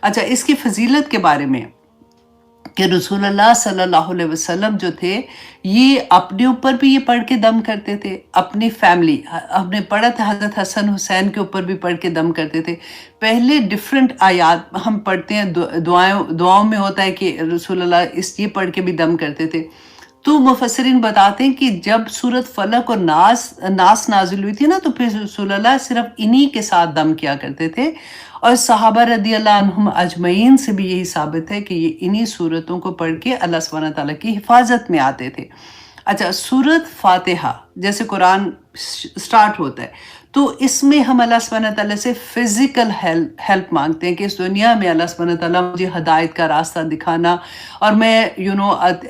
अच्छा, इसकी फजीलत के बारे में کہ رسول اللہ صلی اللہ علیہ وسلم جو تھے یہ اپنے اوپر بھی یہ پڑھ کے دم کرتے تھے، اپنی فیملی، ہم نے پڑھا تھا حضرت حسن حسین کے اوپر بھی پڑھ کے دم کرتے تھے۔ پہلے ڈیفرنٹ آیات ہم پڑھتے ہیں، دعاؤں میں ہوتا ہے کہ رسول اللہ یہ پڑھ کے بھی دم کرتے تھے۔ تو مفسرین بتاتے ہیں کہ جب سورت فلق اور ناس نازل ہوئی تھی نا، تو پھر رسول اللہ صرف انہی کے ساتھ دم کیا کرتے تھے، اور صحابہ رضی اللہ عنہم اجمعین سے بھی یہی ثابت ہے کہ یہ انہی صورتوں کو پڑھ کے اللہ سبحانہ تعالیٰ کی حفاظت میں آتے تھے۔ اچھا، سورت فاتحہ جیسے قرآن سٹارٹ ہوتا ہے تو اس میں ہم اللہ سبحانہ تعالیٰ سے فزیکل ہیلپ مانگتے ہیں کہ اس دنیا میں اللہ سبحانہ تعالیٰ مجھے ہدایت کا راستہ دکھانا، اور میں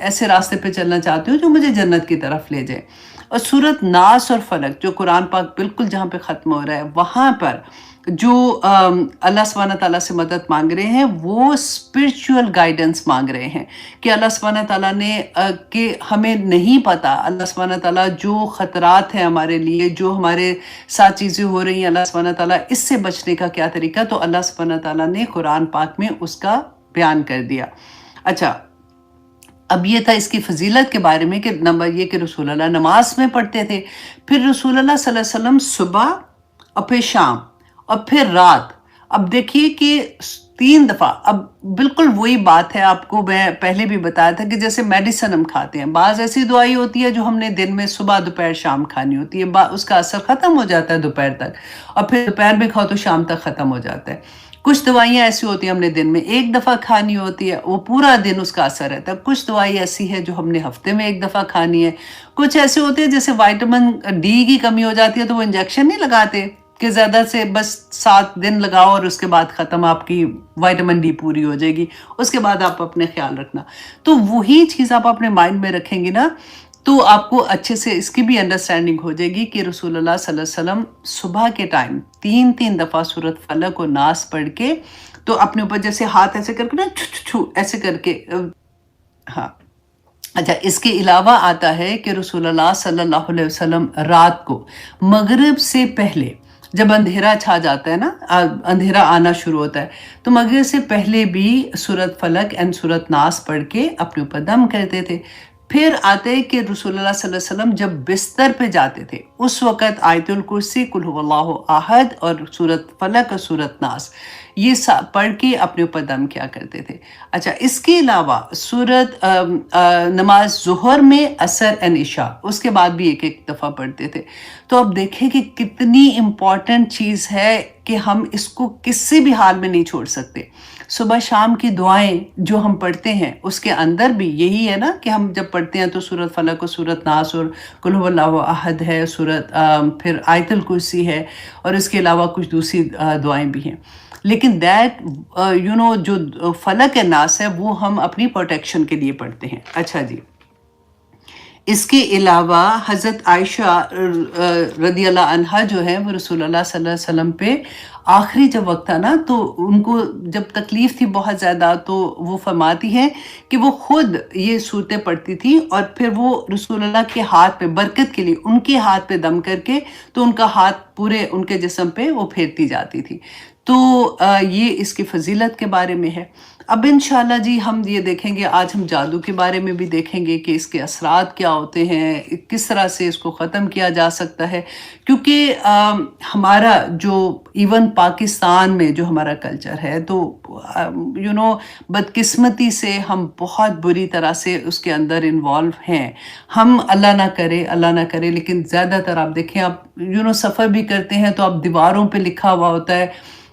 ایسے راستے پہ چلنا چاہتی ہوں جو مجھے جنت کی طرف لے جائے۔ اور سورت ناس اور فلق جو قرآن پاک بالکل جہاں پہ ختم ہو رہا ہے، وہاں پر جو اللہ سبحانہ تعالیٰ سے مدد مانگ رہے ہیں وہ اسپرچول گائیڈنس مانگ رہے ہیں کہ اللہ سبحانہ تعالیٰ نے کہ ہمیں نہیں پتہ، اللہ سبحانہ تعالیٰ جو خطرات ہیں ہمارے لیے، جو ہمارے ساتھ چیزیں ہو رہی ہیں، اللہ سبحانہ تعالیٰ اس سے بچنے کا کیا طریقہ، تو اللہ سبحانہ تعالیٰ نے قرآن پاک میں اس کا بیان کر دیا۔ اچھا، اب یہ تھا اس کی فضیلت کے بارے میں کہ نمبر یہ کہ رسول اللہ نماز میں پڑھتے تھے، پھر رسول اللہ صلی اللہ علیہ وسلم صبح اور پھر شام اور پھر رات۔ اب دیکھیے کہ 3 دفعہ، اب بالکل وہی بات ہے، آپ کو میں پہلے بھی بتایا تھا کہ جیسے میڈیسن ہم کھاتے ہیں، بعض ایسی دوائی ہوتی ہے جو ہم نے دن میں صبح دوپہر شام کھانی ہوتی ہے، اس کا اثر ختم ہو جاتا ہے دوپہر تک، اور پھر دوپہر میں کھاؤ تو شام تک ختم ہو جاتا ہے۔ کچھ دوائیاں ایسی ہوتی ہیں ہم نے دن میں 1 دفعہ کھانی ہوتی ہے، وہ پورا دن اس کا اثر رہتا ہے۔ کچھ دوائی ایسی ہے جو ہم نے ہفتے میں 1 دفعہ کھانی ہے۔ کچھ ایسے ہوتے ہیں جیسے وائٹامن ڈی کی کمی ہو جاتی ہے تو وہ انجیکشن نہیں لگاتے کہ زیادہ سے بس 7 دن لگاؤ اور اس کے بعد ختم، آپ کی وائٹامن ڈی پوری ہو جائے گی، اس کے بعد آپ اپنے خیال رکھنا۔ تو وہی چیز آپ اپنے مائنڈ میں رکھیں گی نا، تو آپ کو اچھے سے اس کی بھی انڈرسٹینڈنگ ہو جائے گی کہ رسول اللہ صلی اللہ علیہ وسلم صبح کے ٹائم 3 دفعہ سورت فلق اور ناس پڑھ کے، تو اپنے اوپر جیسے ہاتھ ایسے کر کے نا چھو ایسے کر کے، ہاں۔ اچھا، اس کے علاوہ آتا ہے کہ رسول اللہ صلی اللہ علیہ وسلم رات کو مغرب سے پہلے، جب اندھیرا چھا جاتا ہے نا، اندھیرا آنا شروع ہوتا ہے، تو مغرب سے پہلے بھی سورت فلق اینڈ سورت ناس پڑھ کے اپنے اوپر دم کرتے تھے۔ پھر آتے ہیں کہ رسول اللہ صلی اللہ علیہ وسلم جب بستر پہ جاتے تھے اس وقت آیت الکرسی، قل هو اللہ احد اور سورت فلق اور سورت ناس یہ پڑھ کے اپنے اوپر دم کیا کرتے تھے۔ اچھا، اس کے علاوہ سورت نماز ظہر میں، عصر اینڈ عشاء، اس کے بعد بھی 1 دفعہ پڑھتے تھے۔ تو اب دیکھیں کہ کتنی امپورٹنٹ چیز ہے کہ ہم اس کو کسی بھی حال میں نہیں چھوڑ سکتے۔ صبح شام کی دعائیں جو ہم پڑھتے ہیں اس کے اندر بھی یہی ہے نا کہ ہم جب پڑھتے ہیں تو سورت فلق اور سورت ناس اور قل هو اللہ احد ہے، پھر آیت الکرسی ہے، اور اس کے علاوہ کچھ دوسری دعائیں بھی ہیں، لیکن جو فلق ناس ہے وہ ہم اپنی پروٹیکشن کے لیے پڑھتے ہیں۔ اچھا جی، اس کے علاوہ حضرت عائشہ رضی اللہ عنہا جو ہے وہ رسول اللہ صلی اللہ علیہ وسلم پہ آخری جب وقت تھا نا، تو ان کو جب تکلیف تھی بہت زیادہ، تو وہ فرماتی ہیں کہ وہ خود یہ صورتیں پڑھتی تھی اور پھر وہ رسول اللہ کے ہاتھ پہ برکت کے لیے ان کے ہاتھ پہ دم کر کے تو ان کا ہاتھ پورے ان کے جسم پہ وہ پھیرتی جاتی تھی۔ تو یہ اس کی فضیلت کے بارے میں ہے۔ اب انشاءاللہ جی ہم یہ دیکھیں گے، آج ہم جادو کے بارے میں بھی دیکھیں گے کہ اس کے اثرات کیا ہوتے ہیں، کس طرح سے اس کو ختم کیا جا سکتا ہے، کیونکہ ہمارا جو ایون پاکستان میں جو ہمارا کلچر ہے، تو بدقسمتی سے ہم بہت بری طرح سے اس کے اندر انوالو ہیں۔ ہم اللہ نہ کرے لیکن زیادہ تر آپ دیکھیں، آپ سفر بھی کرتے ہیں تو آپ دیواروں پہ لکھا ہوا ہوتا ہے،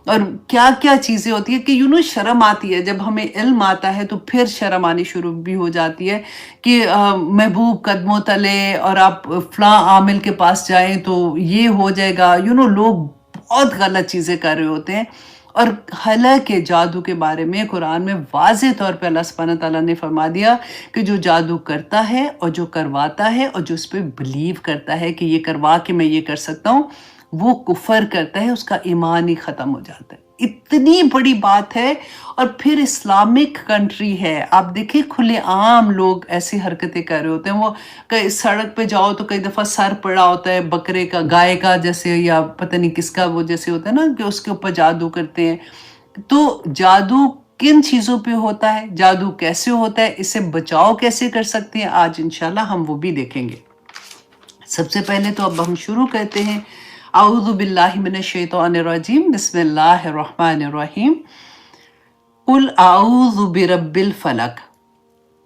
اور کیا کیا چیزیں ہوتی ہے کہ شرم آتی ہے، جب ہمیں علم آتا ہے تو پھر شرم آنی شروع بھی ہو جاتی ہے کہ محبوب قدموں تلے اور آپ فلاں عامل کے پاس جائیں تو یہ ہو جائے گا، لوگ بہت غلط چیزیں کر رہے ہوتے ہیں۔ اور حالانکہ جادو کے بارے میں قرآن میں واضح طور پہ اللہ سبحانہ تعالیٰ نے فرما دیا کہ جو جادو کرتا ہے اور جو کرواتا ہے اور جو اس پہ بلیو کرتا ہے کہ یہ کروا کے میں یہ کر سکتا ہوں، وہ کفر کرتا ہے، اس کا ایمان ہی ختم ہو جاتا ہے۔ اتنی بڑی بات ہے، اور پھر اسلامک کنٹری ہے، آپ دیکھیں کھلے عام لوگ ایسی حرکتیں کر رہے ہوتے ہیں۔ وہ کئی سڑک پہ جاؤ تو کئی دفعہ سر پڑا ہوتا ہے بکرے کا، گائے کا جیسے، یا پتہ نہیں کس کا، وہ جیسے ہوتا ہے نا کہ اس کے اوپر جادو کرتے ہیں۔ تو جادو کن چیزوں پہ ہوتا ہے، جادو کیسے ہوتا ہے، اس سے بچاؤ کیسے کر سکتے ہیں، آج انشاءاللہ ہم وہ بھی دیکھیں گے۔ سب سے پہلے تو اب ہم شروع کرتے ہیں۔ اعوذ باللہ من الشیطان الرجیم، بسم اللہ الرحمن الرحیم۔ قل اعوذ برب الفلق،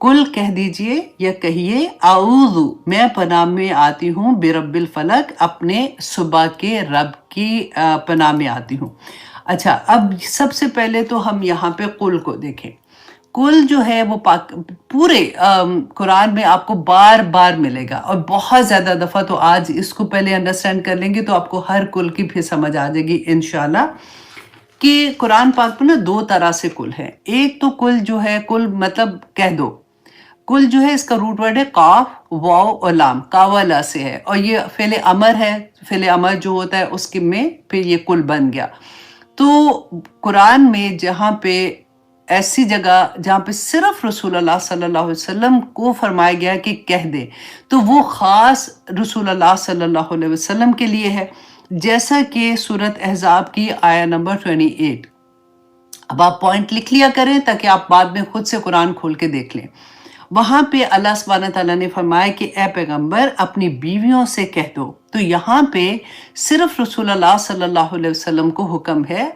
کل کہہ دیجئے یا کہیے اعوذ، میں پناہ میں آتی ہوں، برب الفلق، اپنے صبح کے رب کی پناہ میں آتی ہوں۔ اچھا، اب سب سے پہلے تو ہم یہاں پہ قل کو دیکھیں۔ قل جو ہے وہ پورے قرآن میں آپ کو بار بار ملے گا، اور بہت زیادہ دفعہ، تو آج اس کو پہلے انڈرسٹینڈ کر لیں گے تو آپ کو ہر قل کی پھر سمجھ آ جائے گی انشاءاللہ، کہ قرآن پاک میں نا دو طرح سے قل ہے۔ ایک تو قل جو ہے، قل مطلب کہہ دو، قل جو ہے اس کا روٹ ورڈ ہے قاف واو اور لام، قاولا سے ہے، اور یہ فعل امر ہے، فعل امر جو ہوتا ہے اس کے میں پھر یہ قل بن گیا۔ تو قرآن میں جہاں پہ ایسی جگہ جہاں پہ صرف رسول اللہ صلی اللہ علیہ وسلم کو فرمایا گیا کہ کہہ دے، تو وہ خاص رسول اللہ صلی اللہ علیہ وسلم کے لیے ہے، جیسا کہ سورۃ احزاب کی آیہ نمبر 28۔ اب آپ پوائنٹ لکھ لیا کریں تاکہ آپ بعد میں خود سے قرآن کھول کے دیکھ لیں۔ وہاں پہ اللہ سبحانہ تعالیٰ نے فرمایا کہ اے پیغمبر اپنی بیویوں سے کہہ دو، تو یہاں پہ صرف رسول اللہ صلی اللہ علیہ وسلم کو حکم ہے،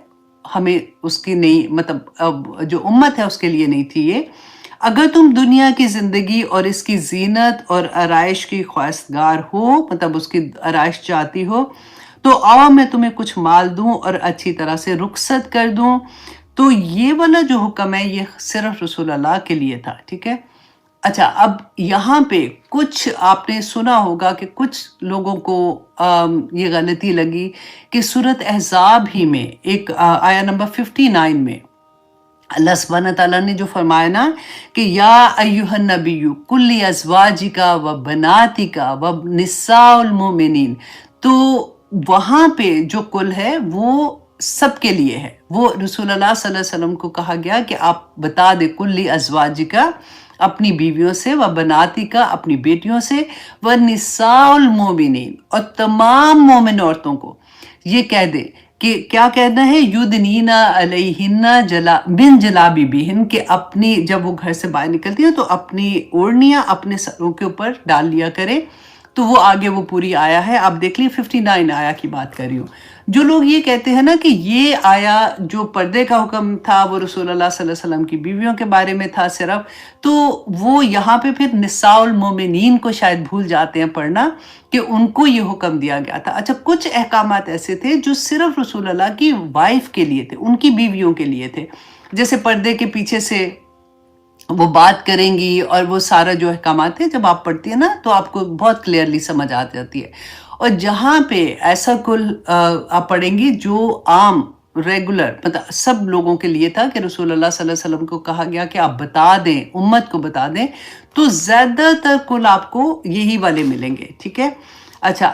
ہمیں اس کی نہیں، مطلب جو امت ہے اس کے لیے نہیں تھی یہ۔ اگر تم دنیا کی زندگی اور اس کی زینت اور آرائش کی خواستگار ہو، مطلب اس کی آرائش چاہتی ہو، تو آؤ میں تمہیں کچھ مال دوں اور اچھی طرح سے رخصت کر دوں۔ تو یہ والا جو حکم ہے یہ صرف رسول اللہ کے لیے تھا، ٹھیک ہے۔ اچھا، اب یہاں پہ کچھ آپ نے سنا ہوگا کہ کچھ لوگوں کو یہ غلطی لگی کہ سورۃ احزاب ہی میں ایک آیہ نمبر 59 میں اللہ سبحانہ تعالیٰ نے جو فرمایا نا کہ یا ایہا النبی قل لازواجک و بناتک و نساء المؤمنین، تو وہاں پہ جو قل ہے وہ سب کے لیے ہے، وہ رسول اللہ صلی اللہ علیہ وسلم کو کہا گیا کہ آپ بتا دے قل لازواجک، اپنی بیویوں سے، و بناتی کا، اپنی بیٹیوں سے، و نساء المؤمنین، اور تمام مومن عورتوں کو یہ کہہ دے کہ کیا کہنا ہے، یدنین علیہن من جلابیبہن، کہ اپنی جب وہ گھر سے باہر نکلتی ہیں تو اپنی اوڑھنیاں اپنے سروں کے اوپر ڈال لیا کرے۔ تو وہ آگے وہ پوری آیا ہے، آپ دیکھ لیے 59 آیا کی بات کر رہی ہوں۔ جو لوگ یہ کہتے ہیں نا کہ یہ آیا جو پردے کا حکم تھا وہ رسول اللہ صلی اللہ علیہ وسلم کی بیویوں کے بارے میں تھا صرف، تو وہ یہاں پہ پھر نساء المومنین کو شاید بھول جاتے ہیں پڑھنا کہ ان کو یہ حکم دیا گیا تھا۔ اچھا، کچھ احکامات ایسے تھے جو صرف رسول اللہ کی وائف کے لیے تھے، ان کی بیویوں کے لیے تھے، جیسے پردے کے پیچھے سے وہ بات کریں گی، اور وہ سارا جو احکامات ہیں جب آپ پڑھتی ہیں نا تو آپ کو بہت کلیئرلی سمجھ آ جاتی ہے۔ اور جہاں پہ ایسا کل آپ پڑھیں گی جو عام ریگولر مطلب سب لوگوں کے لیے تھا کہ رسول اللہ صلی اللہ علیہ وسلم کو کہا گیا کہ آپ بتا دیں، امت کو بتا دیں، تو زیادہ تر کل آپ کو یہی والے ملیں گے، ٹھیک ہے۔ اچھا،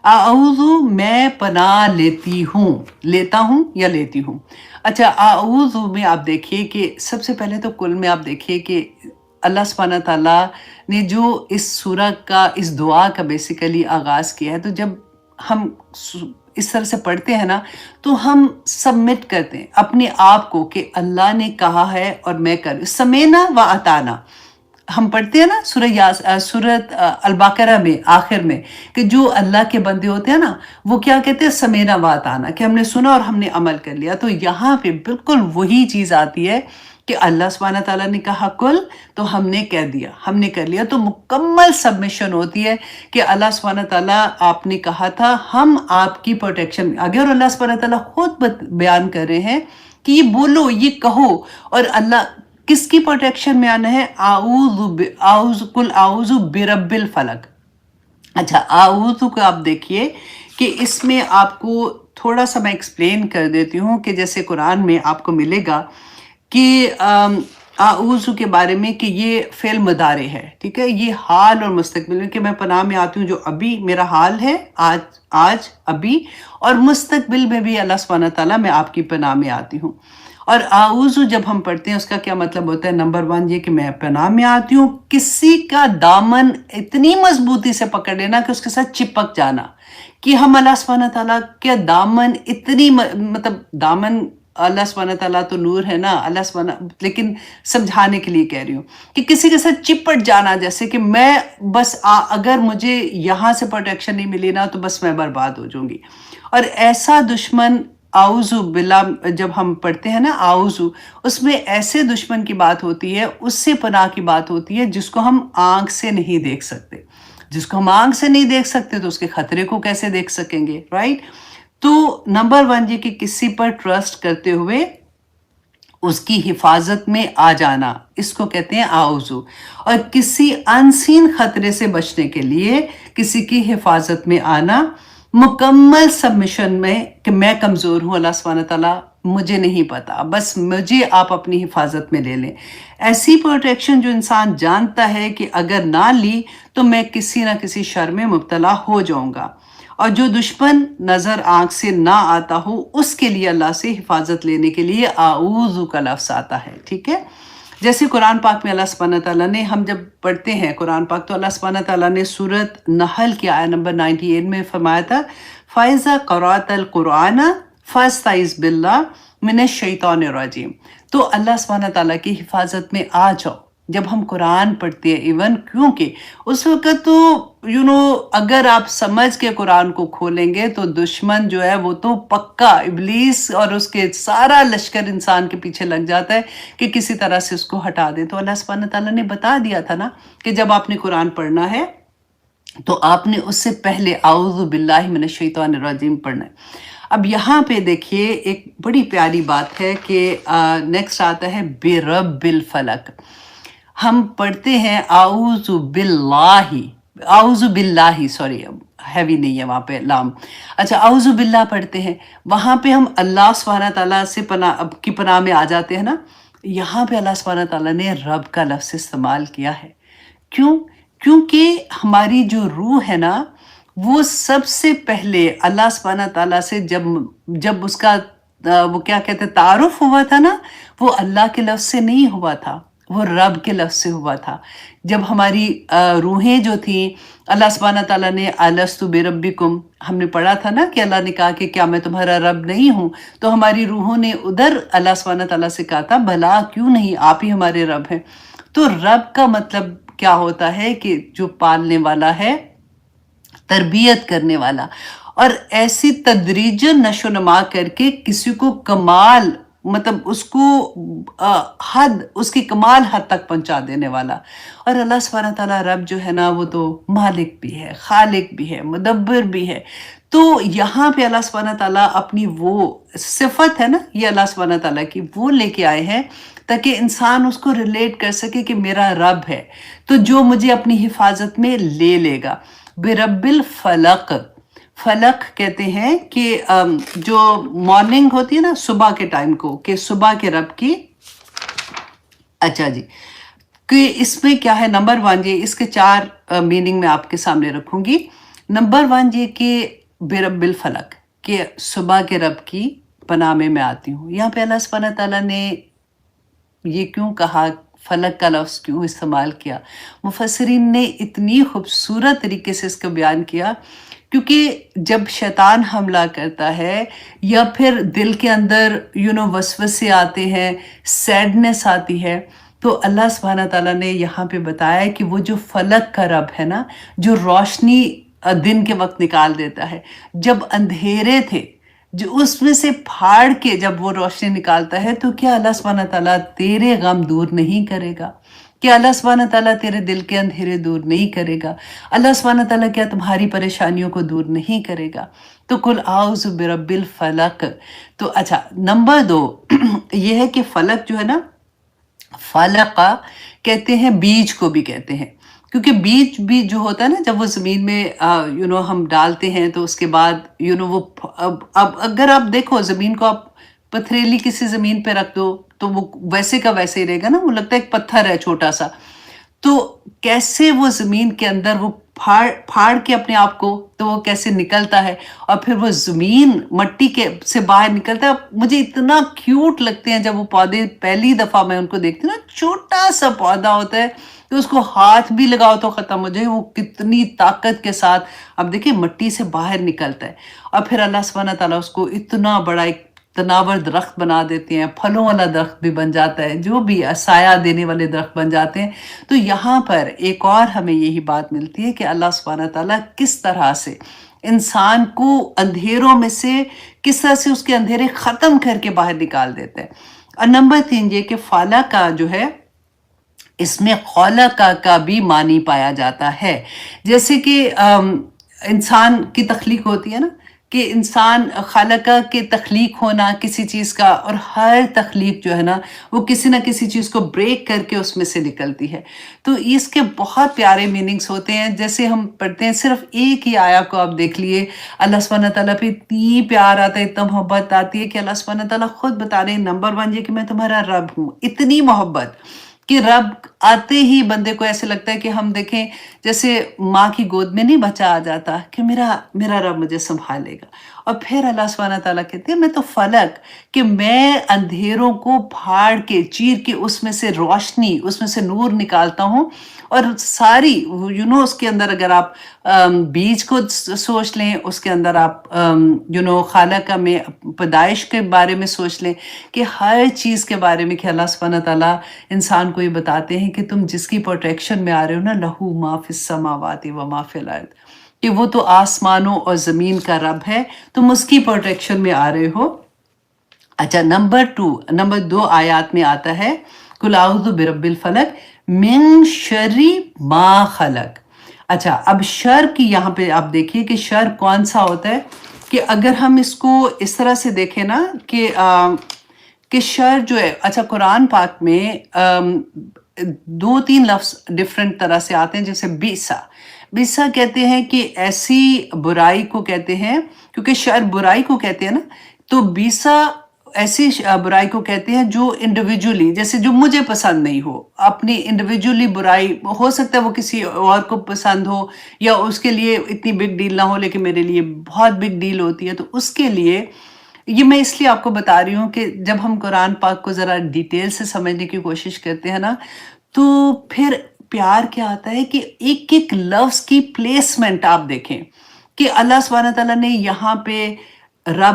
اعوذ میں پناہ لیتی ہوں، لیتا ہوں یا لیتی ہوں۔ اچھا، اعوذ میں آپ دیکھیے کہ سب سے پہلے تو کل میں آپ دیکھیے کہ اللہ سبحانہ تعالیٰ نے جو اس سورہ کا، اس دعا کا بیسیکلی آغاز کیا ہے، تو جب ہم اس طرح سے پڑھتے ہیں نا تو ہم سبمٹ کرتے ہیں اپنے آپ کو کہ اللہ نے کہا ہے اور میں کر، سمینا و اطانا، ہم پڑھتے ہیں نا سورۃ البقرہ میں آخر میں کہ جو اللہ کے بندے ہوتے ہیں نا وہ کیا کہتے ہیں، سمینا و اطانا، کہ ہم نے سنا اور ہم نے عمل کر لیا۔ تو یہاں پہ بالکل وہی چیز آتی ہے کہ اللہ سبحانہ تعالیٰ نے کہا کل تو ہم نے کہہ دیا، ہم نے کر لیا، تو مکمل سبمیشن ہوتی ہے کہ اللہ سبحانہ تعالیٰ آپ نے کہا تھا ہم آپ کی پروٹیکشن میں آگے، اور اللہ سبحانہ تعالیٰ خود بیان کر رہے ہیں کہ یہ بولو، یہ کہو، اور اللہ کس کی پروٹیکشن میں آنا ہے، قل اعوذ برب الفلق۔ اچھا، اعوذ کو آپ دیکھیے کہ اس میں آپ کو تھوڑا سا میں ایکسپلین کر دیتی ہوں کہ جیسے قرآن میں آپ کو ملے گا کہ اعوذ کے بارے میں کہ یہ فعل مضارع ہے، ٹھیک ہے، یہ حال اور مستقبل میں، کہ میں پناہ میں آتی ہوں جو ابھی میرا حال ہے، آج ابھی، اور مستقبل میں بھی اللہ سبحانہ تعالیٰ میں آپ کی پناہ میں آتی ہوں۔ اور اعوذ جب ہم پڑھتے ہیں اس کا کیا مطلب ہوتا ہے، نمبر 1 یہ کہ میں پناہ میں آتی ہوں کسی کا دامن اتنی مضبوطی سے پکڑ لینا کہ اس کے ساتھ چپک جانا، کہ ہم اللہ سبحانہ تعالیٰ کے دامن اتنی مطلب دامن अल्लाह सुब्हानहू तआला तो नूर है ना, अल्लाह सुब्हानहू, लेकिन समझाने के लिए कह रही हूँ कि किसी के साथ चिपट जाना, जैसे कि मैं बस अगर मुझे यहाँ से प्रोटेक्शन नहीं मिली ना तो बस मैं बर्बाद हो जाऊंगी। और ऐसा दुश्मन, आउज़ु बिल्ला जब हम पढ़ते हैं ना आउज़ु, उसमें ऐसे दुश्मन की बात होती है, उससे पनाह की बात होती है जिसको हम आंख से नहीं देख सकते। जिसको हम आंख से नहीं देख सकते तो उसके खतरे को कैसे देख सकेंगे, राइट? तो नंबर 1 ये कि किसी पर ट्रस्ट करते हुए उसकी हिफाजत में आ जाना, इसको कहते हैं आउज़ु। और किसी अनसीन खतरे से बचने के लिए किसी की हिफाजत में आना, मुकम्मल सबमिशन में कि मैं कमज़ोर हूँ अल्लाह सुब्हानहू तआला, मुझे नहीं पता, बस मुझे आप अपनी हिफाजत में ले लें। ऐसी प्रोटेक्शन जो इंसान जानता है कि अगर ना ली तो मैं किसी ना किसी शर में मुब्तला हो जाऊंगा। और जो दुश्मन नज़र आंख से ना आता हो उसके लिए अल्लाह से हिफाजत लेने के लिए आऊज़ु का लफ्ज़ आता है, ठीक है? जैसे कुरान पाक में अल्लाह सुब्हानहू तआला ने, हम जब पढ़ते हैं कुरान पाक तो अल्लाह सुब्हानहू तआला ने सूरत नहल की आयत नंबर 98 में फरमाया था, फ़ाइज़ा क़राअतल क़ुरआन फ़स्तइज़ बिल्लाह मिनश शैतानिर रजीम। तो अल्लाह सुब्हानहू तआला की हिफाजत में आ जाओ जब हम कुरान पढ़ते हैं, इवन क्योंकि उस वक़्त तो अगर आप समझ के कुरान को खोलेंगे तो दुश्मन जो है वो तो पक्का इब्लीस और उसके सारा लश्कर इंसान के पीछे लग जाता है कि किसी तरह से उसको हटा दे। तो अल्लाह सुब्हानहू तआला ने बता दिया था ना कि जब आपने कुरान पढ़ना है तो आपने उससे पहले आऊज़ु बिल्लाहि मिनश शैतानिर रजीम पढ़ना है। अब यहाँ पे देखिए एक बड़ी प्यारी बात है कि नेक्स्ट आता है बिरब्बिल फलक। हम पढ़ते हैं आऊज़ु बिल्लाहि, आऊज़ु बिल्लाहि, सॉरी हैवी नहीं है वहाँ पे लाम। अच्छा, आऊज़ु बिल्लाह पढ़ते हैं, वहाँ पे हम अल्लाह सुब्हानहू तआला से पनाह में आ जाते हैं ना। यहाँ पे अल्लाह सुब्हानहू तआला ने रब का लफ्ज़ इस्तेमाल किया है। क्यों? क्योंकि हमारी जो रूह है ना, वो सबसे पहले अल्लाह सुब्हानहू तआला से जब उसका वो क्या कहते हैं तारुफ हुआ था ना, वो अल्लाह के लफ्ज़ से नहीं हुआ था, वो रब के लफ्ज़ से हुआ था। जब हमारी रूहें जो थी, अल्लाह सुब्हानहू तआला ने अलस्तु बिरब्बिकुम, हमने पढ़ा था ना कि अल्लाह ने कहा कि क्या मैं तुम्हारा रब नहीं हूँ? तो हमारी रूहों ने उधर अल्लाह सुब्हानहू तआला से कहा था भला क्यों नहीं, आप ही हमारे रब हैं। तो रब का मतलब क्या होता है कि जो पालने वाला है, तरबियत करने वाला, और ऐसी तदरीजन नशोनमा करके किसी को कमाल, मतलब उसको उसकी कमाल हद तक पहुंचा देने वाला। और अल्लाह सुब्हानहू तआला रब जो है ना, वो तो मालिक भी है, खालिक भी है, मुदब्बिर भी है। तो यहाँ पे अल्लाह सुब्हानहू तआला अपनी वो सिफत है ना, ये अल्लाह सुब्हानहू तआला की, वो लेके आए हैं ताकि इंसान उसको रिलेट कर सके कि मेरा रब है तो जो मुझे अपनी हिफाजत में ले लेगा। बिरब्बिल फलक, फलक कहते हैं कि जो मॉर्निंग होती है ना, सुबह के टाइम को, कि सुबह के रब की। अच्छा जी, कि इसमें क्या है, नंबर 1 ये, इसके 4 मीनिंग मैं आपके सामने रखूंगी। नंबर 1 ये कि बिरब्बिल फलक, कि सुबह के रब की पनाह में मैं आती हूँ। यहाँ पे अल्लाह सुब्हानहू तआला ने ये क्यों कहा, फलक का लफ्ज़ क्यों इस्तेमाल किया, मुफस्सिरीन ने इतनी खूबसूरत तरीके से इसको बयान किया। क्योंकि जब शैतान हमला करता है या फिर दिल के अंदर वसवसे आते हैं, सैडनेस आती है, तो अल्लाह सुब्हानहू तआला ने यहाँ पे बताया कि वो जो फलक का रब है ना, जो रोशनी दिन के वक्त निकाल देता है, जब अंधेरे थे जो उसमें से फाड़ के जब वो रोशनी निकालता है, तो क्या अल्लाह सुब्हानहू तआला तेरे गम दूर नहीं करेगा? क्या अल्लाह सुब्हानहू तआला तेरे दिल के अंधेरे दूर नहीं करेगा? अल्लाह सुब्हानहू तआला क्या तुम्हारी परेशानियों को दूर नहीं करेगा? तो कुल आऊज़ु बिरब्बिल फलक। तो अच्छा, नंबर 2 ये है कि फलक जो है ना, फलका कहते हैं, बीज को भी कहते हैं, क्योंकि बीज भी जो होता है ना, जब वो ज़मीन में हम डालते हैं तो उसके बाद वो अब अगर आप देखो ज़मीन को, आप पथरीली किसी ज़मीन पे रख दो तो वो वैसे का वैसे ही रहेगा ना, वो लगता है एक पत्थर है छोटा सा। तो कैसे वो ज़मीन के अंदर वो फाड़ के अपने आप को, तो वो कैसे निकलता है और फिर वो ज़मीन मट्टी के से बाहर निकलता है। मुझे इतना क्यूट लगते हैं जब वो पौधे, पहली दफ़ा मैं उनको देखती हूँ ना, छोटा सा पौधा होता है तो उसको हाथ भी लगाओ तो ख़त्म हो जाए, वो कितनी ताकत के साथ अब देखिए मट्टी से बाहर निकलता है। और फिर अल्लाह सुब्हानहू तआला उसको इतना बड़ा एक تناور درخت بنا دیتے ہیں، پھلوں والا درخت بھی بن جاتا ہے، جو بھی سایہ دینے والے درخت بن جاتے ہیں۔ تو یہاں پر ایک اور ہمیں یہی بات ملتی ہے کہ اللہ سبحانہ تعالیٰ کس طرح سے انسان کو اندھیروں میں سے کس طرح سے اس کے اندھیرے ختم کر کے باہر نکال دیتے ہیں۔ اور نمبر 3 یہ کہ فالا کا جو ہے اس میں خالق کا بھی معنی پایا جاتا ہے، جیسے کہ انسان کی تخلیق ہوتی ہے نا، کہ انسان خالقہ کے تخلیق ہونا کسی چیز کا، اور ہر تخلیق جو ہے نا وہ کسی نہ کسی چیز کو بریک کر کے اس میں سے نکلتی ہے۔ تو اس کے بہت پیارے میننگز ہوتے ہیں، جیسے ہم پڑھتے ہیں صرف ایک ہی آیا کو آپ دیکھ لیے، اللہ سبحانہ تعالیٰ پہ اتنی پیار آتا ہے، اتنا محبت آتی ہے کہ اللہ سبحانہ تعالیٰ خود بتا رہے ہیں نمبر 1 یہ کہ میں تمہارا رب ہوں، اتنی محبت کہ رب آتے ہی بندے کو ایسے لگتا ہے کہ ہم دیکھیں جیسے ماں کی گود میں نہیں بچہ آ جاتا کہ میرا رب مجھے سنبھالے گا۔ اور پھر اللہ سبحانہ تعالیٰ کہتے ہیں میں تو فلک، کہ میں اندھیروں کو پھاڑ کے چیر کے اس میں سے روشنی، اس میں سے نور نکالتا ہوں، اور ساری اس کے اندر اگر آپ بیج کو سوچ لیں، اس کے اندر آپ خالقہ میں پیدائش کے بارے میں سوچ لیں، کہ ہر چیز کے بارے میں کہ اللہ سبحانہ تعالیٰ انسان کو یہ بتاتے ہیں کہ تم جس کی پروٹیکشن میں آ رہے ہو نا، لہو ما فی السماوات و ما فی الارض، کہ وہ تو آسمانوں اور زمین کا رب ہے، تم اس کی پروٹیکشن میں آ رہے ہو۔ اچھا نمبر 2 آیات میں آتا ہے قل اعوذ برب الفلق من شر ما خلق۔ اچھا اب شر کی یہاں پہ آپ دیکھیے کہ شر کون سا ہوتا ہے، کہ اگر ہم اس کو اس طرح سے دیکھیں نا کہ شر جو ہے، اچھا قرآن پاک میں 2-3 لفظ ڈفرینٹ طرح سے آتے ہیں، جیسے بیسا کہتے ہیں کہ ایسی برائی کو کہتے ہیں، کیونکہ شر برائی کو کہتے ہیں نا، تو بیسا ایسی برائی کو کہتے ہیں جو انڈیویجولی، جیسے جو مجھے پسند نہیں ہو، اپنی انڈیویجولی برائی ہو سکتا ہے وہ کسی اور کو پسند ہو، یا اس کے لیے اتنی بگ ڈیل نہ ہو لیکن میرے لیے بہت بگ ڈیل ہوتی ہے، تو اس کے لیے یہ میں اس لیے آپ کو بتا رہی ہوں کہ جب ہم قرآن پاک کو ذرا ڈیٹیل سے سمجھنے کی کوشش کرتے ہیں نا، تو پھر پیار کیا آتا ہے کہ ایک ایک لفظ کی پلیسمنٹ آپ دیکھیں کہ اللہ سبحانہ تعالیٰ نے یہاں پہ رب